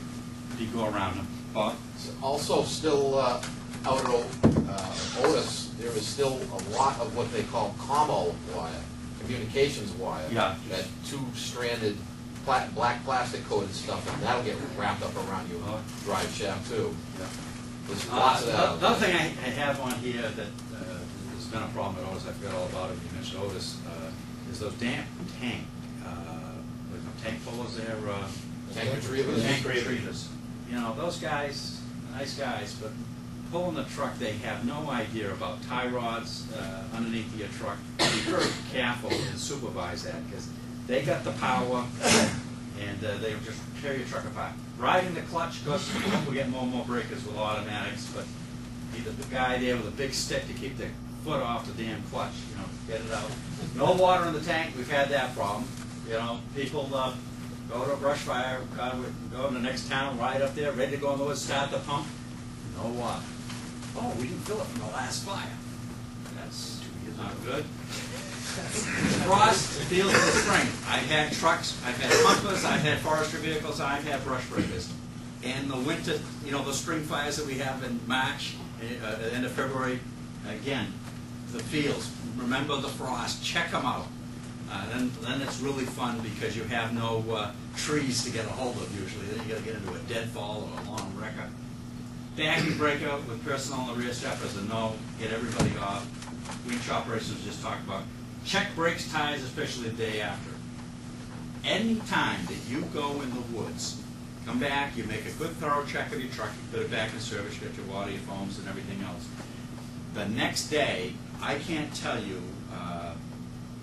you go around them. But Also, still out at Otis, there is still a lot of what they call commo wire, communications wire. Yeah. That two-stranded black plastic coated stuff, and that'll get wrapped up around your drive shaft too. There's lots of that. Another thing I have on here that has been a problem at Otis, I forgot all about it, you mentioned Otis, is those damn tank pullers there. Tank retrievers? Tank retrievers. You know, those guys, nice guys, but pulling the truck, they have no idea about tie rods underneath your truck. Be very careful and supervise that, because they got the power, and they just tear your truck apart. Riding the clutch, because we get more and more breakers with automatics, but either the guy there with a big stick to keep the foot off the damn clutch, you know, get it out. No water in the tank, we've had that problem. You know, people go to a brush fire, go to the next town, ride up there, ready to go in the woods, start the pump, no water. Oh, we didn't fill it from the last fire. That's not good. Frost feels the spring. I've had trucks, I've had pumpers, I've had forestry vehicles, I've had brush breakers. And the winter, you know, those spring fires that we have in March, end of February, again, the fields, remember the frost, check them out. Then it's really fun because you have no trees to get a hold of usually. Then you got to get into a deadfall or a long wrecker. Backing breakout with personnel in the rear step is a no. Get everybody off. Winch operations just talked about. Check brakes, tires, especially the day after. Any time that you go in the woods, come back, you make a good thorough check of your truck, you put it back in service, you got your water, your foams, and everything else. The next day, I can't tell you,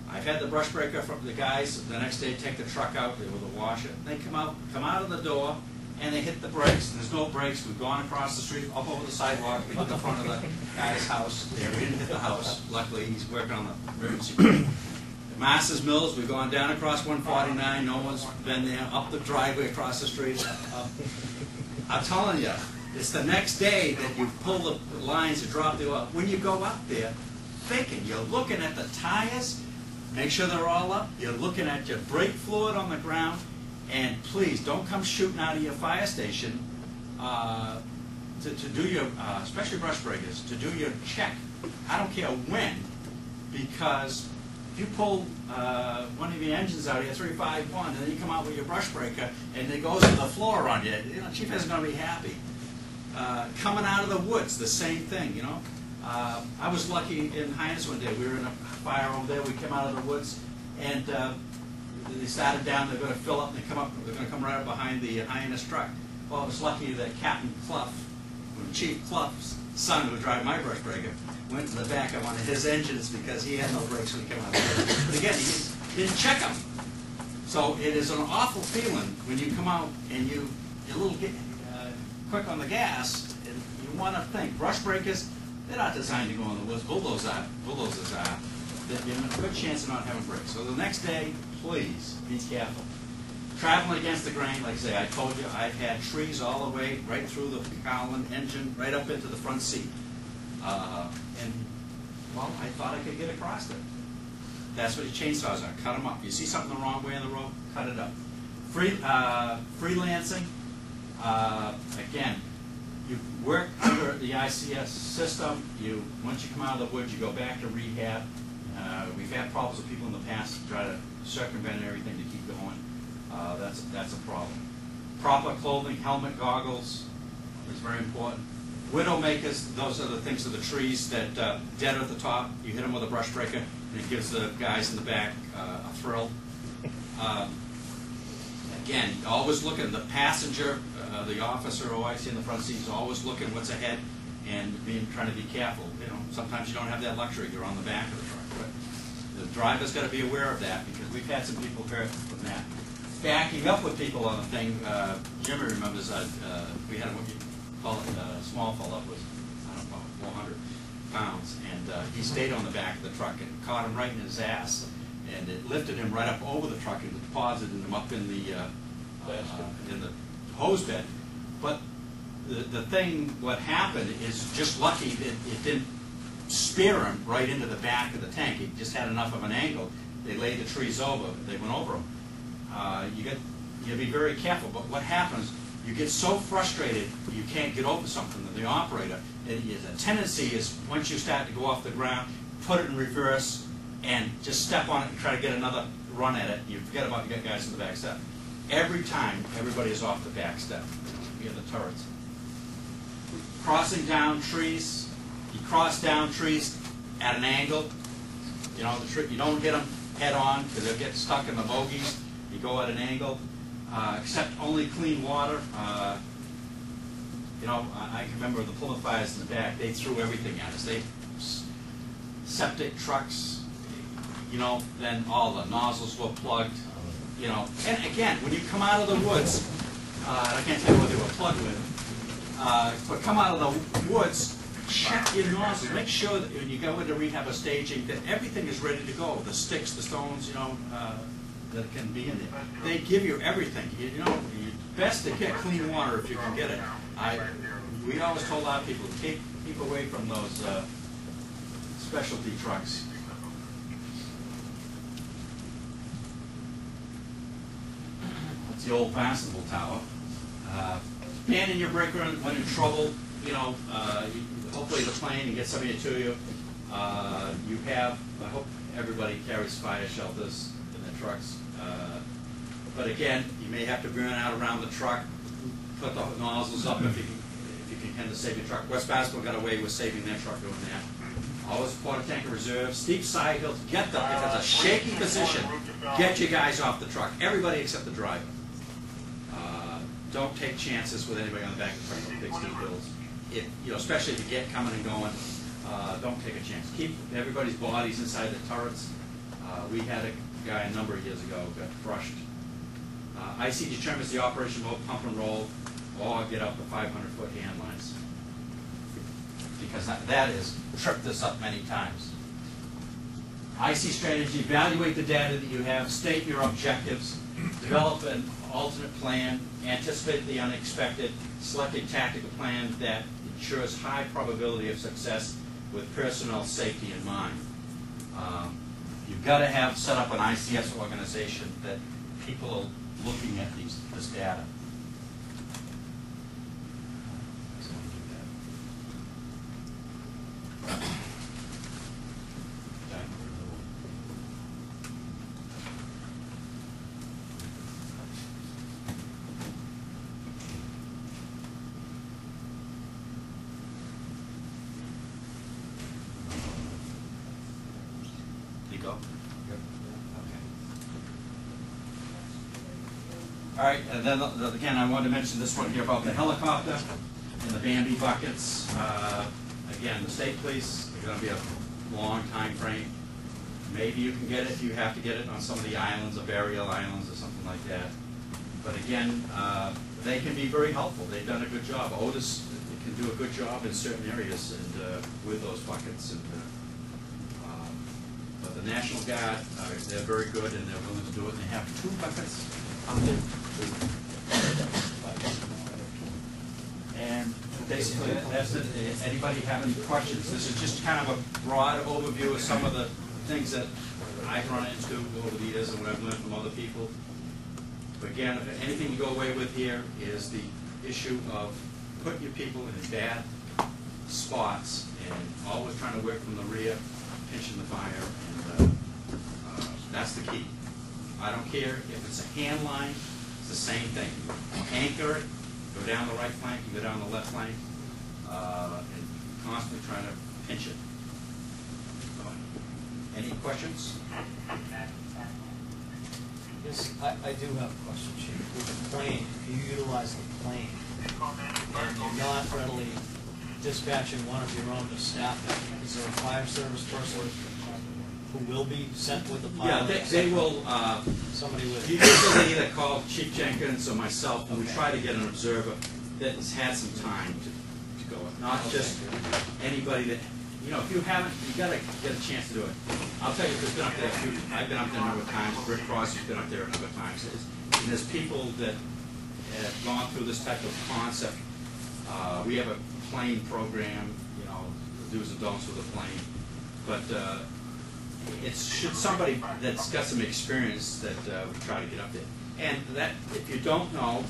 I've had the brush breaker from the guys, the next day take the truck out, they will wash it, they come out of the door, and they hit the brakes, and there's no brakes, we've gone across the street, up over the sidewalk, we hit the front of the guy's house, we didn't hit the house, luckily he's working on the emergency brake. Masters Mills, we've gone down across 149, no one's been there, up the driveway across the street. I'm telling you, it's the next day that you pull the lines to drop the oil. When you go up there, thinking, you're looking at the tires, make sure they're all up, you're looking at your brake fluid on the ground, and please, don't come shooting out of your fire station to do your, especially brush breakers, to do your check. I don't care when, because if you pull one of your engines out of your 351 and then you come out with your brush breaker and it goes to the floor on you, Chief isn't going to be happy. Coming out of the woods, the same thing, you know. I was lucky in Hines one day. We were in a fire over there. We came out of the woods, and they started down. They're going to fill up, and they're going to come right up behind the Hines truck. Well, I was lucky that Captain Clough, Chief Clough's son, who was driving my brush breaker, went to the back of one of his engines because he had no brakes when he came out of the woods. But again, he didn't check them. So it is an awful feeling when you come out and you're a little quick on the gas, and you want to think. Brush breakers, they're not designed to go in the woods. Bulldozers are. You have a good chance of not having brakes. So the next day, please be careful. Traveling against the grain, like I say, I told you, I've had trees all the way right through the Carlin engine, right up into the front seat. And, well, I thought I could get across it. That's what your chainsaws are. Cut them up. You see something the wrong way on the road, cut it up. Freelancing, again, you work under the ICS system. Once you come out of the woods, you go back to rehab. We've had problems with people in the past to try to circumvent everything to keep going. That's a problem. Proper clothing, helmet, goggles is very important. Widowmakers, those are the things of the trees that dead at the top. You hit them with a brush breaker, and it gives the guys in the back a thrill. Again, always looking. The passenger, the officer who I see in the front seat is always looking what's ahead and trying to be careful. You know, sometimes you don't have that luxury. You're on the back of the truck, but the driver's got to be aware of that because we've had some people hurt from that. Backing up with people on the thing. Jimmy remembers we had what you call it small fall up was, I don't know, 400. pounds, and he stayed on the back of the truck, and it caught him right in his ass, and it lifted him right up over the truck and deposited him up in the hose bed. But the thing, what happened is just lucky that it didn't spear him right into the back of the tank. He just had enough of an angle. They laid the trees over. They went over him. You be very careful. But what happens? You get so frustrated you can't get over something. The operator, the tendency is once you start to go off the ground, put it in reverse and just step on it and try to get another run at it. You forget about the guys in the back step. Every time, everybody is off the back step. You know, the turrets. Crossing down trees. You cross down trees at an angle. You know, you don't hit them head on because they'll get stuck in the bogies. You go at an angle. Except only clean water. You know, I can remember the Plymouth fires in the back. They threw everything at us. Septic trucks. You know, then all the nozzles were plugged. You know, and again, when you come out of the woods, I can't tell you what they were plugged with, but come out of the woods, check your nozzles. Make sure that when you go into rehab or staging, that everything is ready to go. The sticks, the stones, you know, that can be in there. They give you everything. You know, best to get clean water if you can get it. We always told our people to keep away from those specialty trucks. That's the old fastenable tower. Man in your breaker when in trouble. You know, hopefully the plane and get somebody to you. You have. I hope everybody carries fire shelters in their trucks. But again, you may have to burn out around the truck, put the nozzles up if you can to save your truck. West Baskerville got away with saving their truck doing that. Always a quarter tank of reserve, steep side hills. Get them if it's a shaky position. Get you guys off the truck. Everybody except the driver. Don't take chances with anybody on the back of the truck on big steep hills. You know, especially if you get coming and going. Don't take a chance. Keep everybody's bodies inside the turrets. We had a guy a number of years ago got crushed. IC determines the operation mode, pump and roll, or get up to 500-foot hand lines. Because that has tripped us up many times. IC strategy, evaluate the data that you have, state your objectives, develop an alternate plan, anticipate the unexpected, select a tactical plan that ensures high probability of success with personnel safety in mind. You've got to have set up an ICS organization that people are looking at this data. All right, and then again, I wanted to mention this one here about the helicopter and the Bambi buckets. Again, the state police, there's going to be a long time frame. Maybe you can get it if you have to get it on some of the islands, or burial islands, or something like that. But again, they can be very helpful. They've done a good job. Otis can do a good job in certain areas and with those buckets. And but the National Guard, they're very good and they're willing to do it. And they have 2 buckets on there. And basically, that's it. Anybody have any questions? This is just kind of a broad overview of some of the things that I've run into over the years and what I've learned from other people. But again, anything you go away with here is the issue of putting your people in bad spots and always trying to work from the rear, pinching the fire, and that's the key. I don't care if it's a hand line, it's the same thing. Anchor it, go down the right flank, you go down the left flank, and constantly trying to pinch it. Any questions? Yes, I do have a question, Chief. With the plane, if you utilize the plane and you're not readily dispatching one of your own to staff it, is there a fire service person who will be sent with the pilot? Yeah, they will. Somebody with. Usually they either call Chief Jenkins or myself, and we try to get an observer that has had some time to go. Not just anybody that, you know, if you haven't, you gotta get a chance to do it. I'll tell you, if it's been up there, I've been up there a number of times, Rick Crosby's been up there a number of times. And there's people that have gone through this type of concept. We have a plane program, you know, do's and don'ts with a plane. But should somebody that's got some experience that we try to get up there. And that, if you don't know,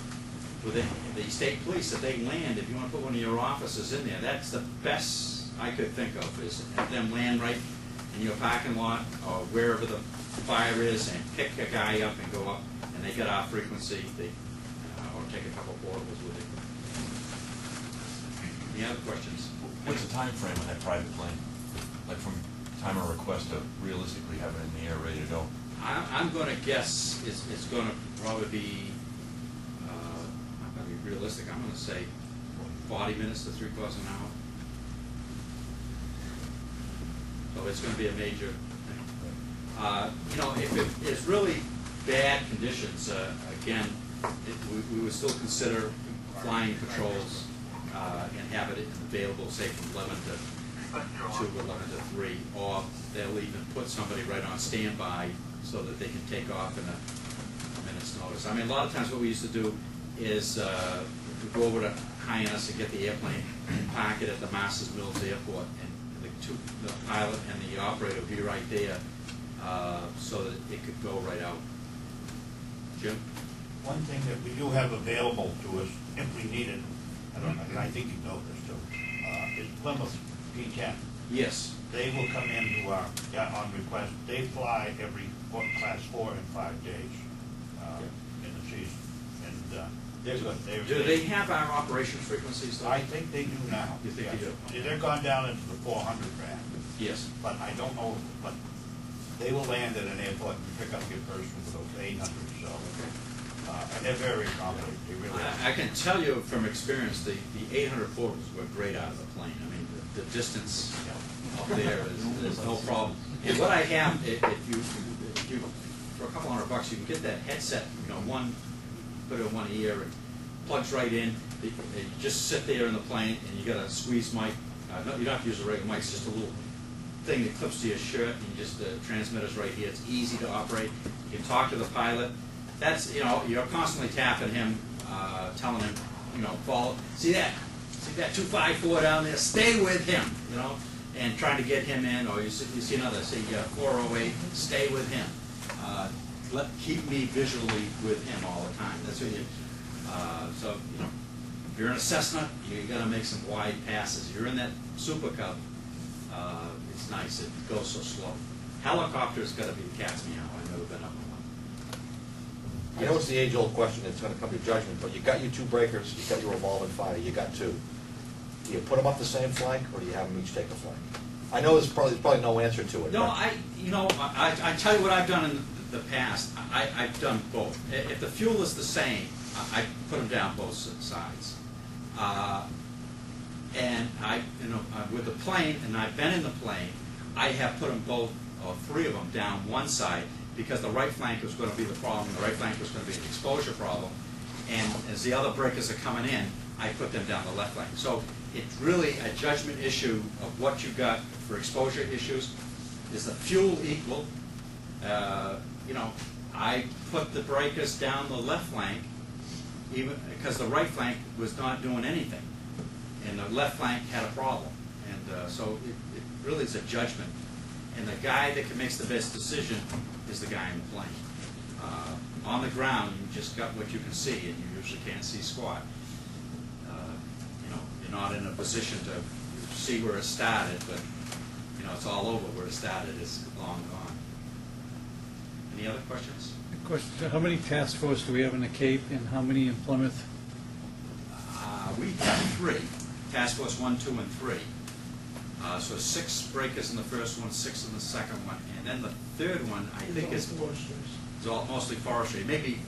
with the state police, if they land, if you want to put one of your officers in there, that's the best I could think of, is have them land right in your parking lot or wherever the fire is and pick a guy up and go up, and they get our frequency, or take a couple portables with it. Any other questions? What's the time frame on that private plane? Like from time of request to realistically have it in the air ready to go? I'm going to guess it's going to probably be, I'm going to be realistic, I'm going to say 40 minutes to 3/4 an hour. So it's going to be a major thing. You know, if it's really bad conditions, again, we would still consider flying patrols and have it available, say, from 11 to 11 to 3, or they'll even put somebody right on standby so that they can take off in a minute's notice. I mean, a lot of times what we used to do is we go over to Hyannis and get the airplane and park it at the Masters Mills Airport, and the pilot and the operator would be right there so that it could go right out. Jim? One thing that we do have available to us, if we need it, and I think you know this too, is Plymouth P-10. Yes. They will come into our, on request, they fly every class 4 and 5 days in the season. And they're good. Do they have our operation frequencies though? I think they do now. You think they do? They're gone down into the 400 band. Yes. But I don't know, but they will land at an airport and pick up your person with those 800, so. And they're very accommodating, they really are. I can tell you from experience, the 800 portals were great out of the plane. I mean, the distance up there is no problem. And what I have, if you for a couple $100, you can get that headset, you know, put it in one ear and plugs right in. You just sit there in the plane and you got a squeeze mic. No, you don't have to use a regular mic, it's just a little thing that clips to your shirt, and you just the transmitter's right here. It's easy to operate. You can talk to the pilot. That's, you know, you're constantly tapping him, telling him, you know, follow. See that 254 down there? Stay with him, you know, and trying to get him in. Or you see another, say 408. Stay with him. Keep me visually with him all the time. That's what you. So you know, if you're in a Cessna, you got to make some wide passes. If you're in that Super Cub, it's nice. It goes so slow. Helicopter's got to be the cat's meow. I've never been up in one. I know it's the age-old question that's going to come to judgment, but you got your 2 breakers, you got your revolving fighter, you got 2. Do you put them up the same flank, or do you have them each take a flank? I know there's probably no answer to it. No, I tell you what I've done in the past. I've done both. If the fuel is the same, I put them down both sides. And with the plane, and I've been in the plane, I have put them both, or 3 of them, down one side, because the right flank was going to be the problem. The right flank was going to be an exposure problem. And as the other breakers are coming in, I put them down the left flank. So it's really a judgment issue of what you got for exposure issues. Is the fuel equal? You know, I put the breakers down the left flank, even because the right flank was not doing anything, and the left flank had a problem. And so it really is a judgment. And the guy that makes the best decision is the guy in the plane. On the ground, you just got what you can see, and you usually can't see squat. You know, you're not in a position to see where it started, but you know it's all over where it started. It's long gone. Any other questions? Question, how many task force do we have in the Cape, and how many in Plymouth? We have 3, Task Force 1, 2, and 3. So 6 breakers in the first one, 6 in the second one, and then the third one, I think, is mostly forestry. Maybe,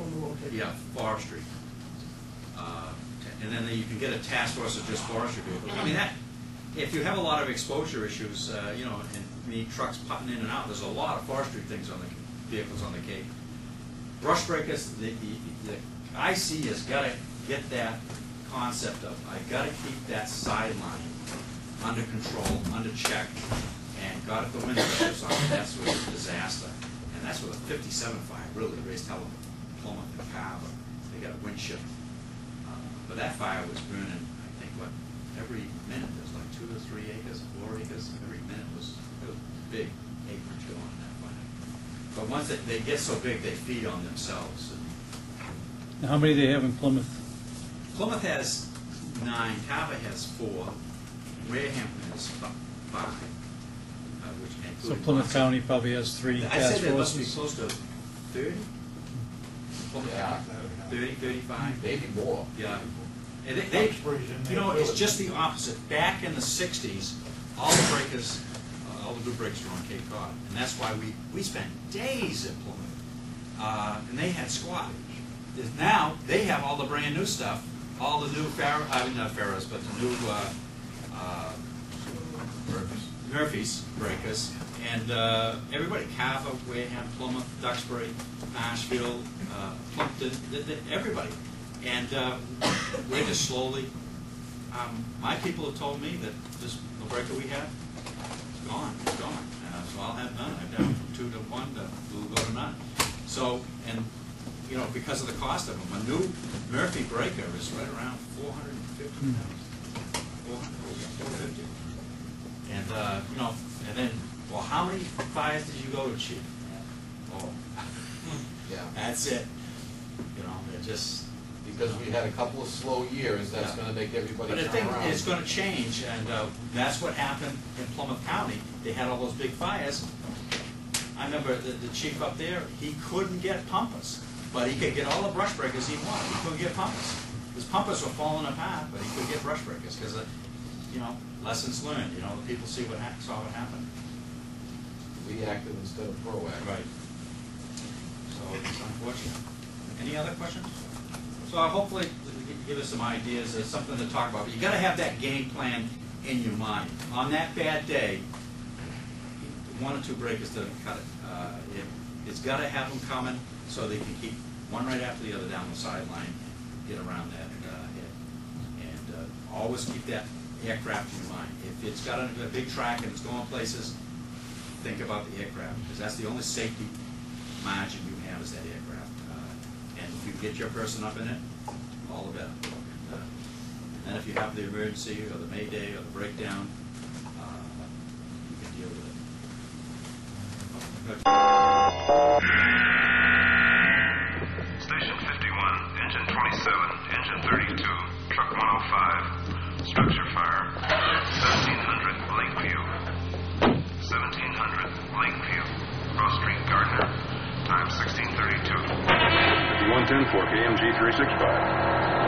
yeah, forestry. And then you can get a task force of just forestry vehicles. I mean, if you have a lot of exposure issues, you know, and need trucks putting in and out, there's a lot of forestry things on the vehicles on the Cape. Brush breakers, the IC has got to get that concept of, I got to keep that sideline under control, under check, and got at the window ships on it. That's where it was a disaster. And that's where the 57 fire really raised hell in Plymouth and Carver. They got a wind shift. But that fire was burning, I think, what, every minute. There's like 2 to 3 acres, 4 acres. Every minute was big acreage going on that fire. But once they get so big, they feed on themselves. Now, how many do they have in Plymouth? Plymouth has 9, Carver has 4, Wareham has 5, which includes... So Plymouth County probably has 3 I'd task say there must be forces. close to 30. Plymouth Yeah. County, 30, 35. Maybe more. Yeah. And Duxbury's in you there know, too, it's isn't just it? the opposite. Back in the 60s, all the breakers, all the good breakers were on Cape Cod. And that's why we spent days in Plymouth. And they had squad. Now, they have all the brand new stuff, all the new not Pharaohs, but the new Murphy's breakers. And everybody, Carver, Wareham, Plymouth, Duxbury, Asheville, Plumpton, everybody. And we're just slowly, my people have told me that this the breaker we have, it's gone. So I'll have none. I'm down from 2 to 1 we'll go to none. So, and you know, because of the cost of them, a new Murphy breaker is right around $450,000. 450. And you know, and then, well, how many fires did you go to, Chief? Oh, Yeah. that's it. You know, it just. Because we had a couple of slow years, that's Yeah. gonna make everybody But I turn think around. it's going to change, and that's what happened in Plymouth County. They had all those big fires. I remember the chief up there, he couldn't get pumpers, but he could get all the brush breakers he wanted. He couldn't get pumpers. His pumpers were falling apart, but he could get brush breakers because, you know, lessons learned. You know, the people saw what happened. Reactive instead of proactive. Right. So it's unfortunate. Any other questions? So hopefully give us some ideas, something to talk about. But you got to have that game plan in your mind. On that bad day, 1 or 2 breakers to cut it. It's got to have them coming so they can keep one right after the other down the sideline, get around that hit. And always keep that aircraft in your mind. If it's got a big track and it's going places, think about the aircraft, because that's the only safety margin you have is that aircraft. And if you get your person up in it, all the better. And then if you have the emergency or the mayday or the breakdown, you can deal with it. Station 51, engine 27, engine 32, truck 105, structure fire, 1700 Lakeview. 1700 Lakeview, Cross Street, Gardner, time 16:32. 5110 for KMG 365.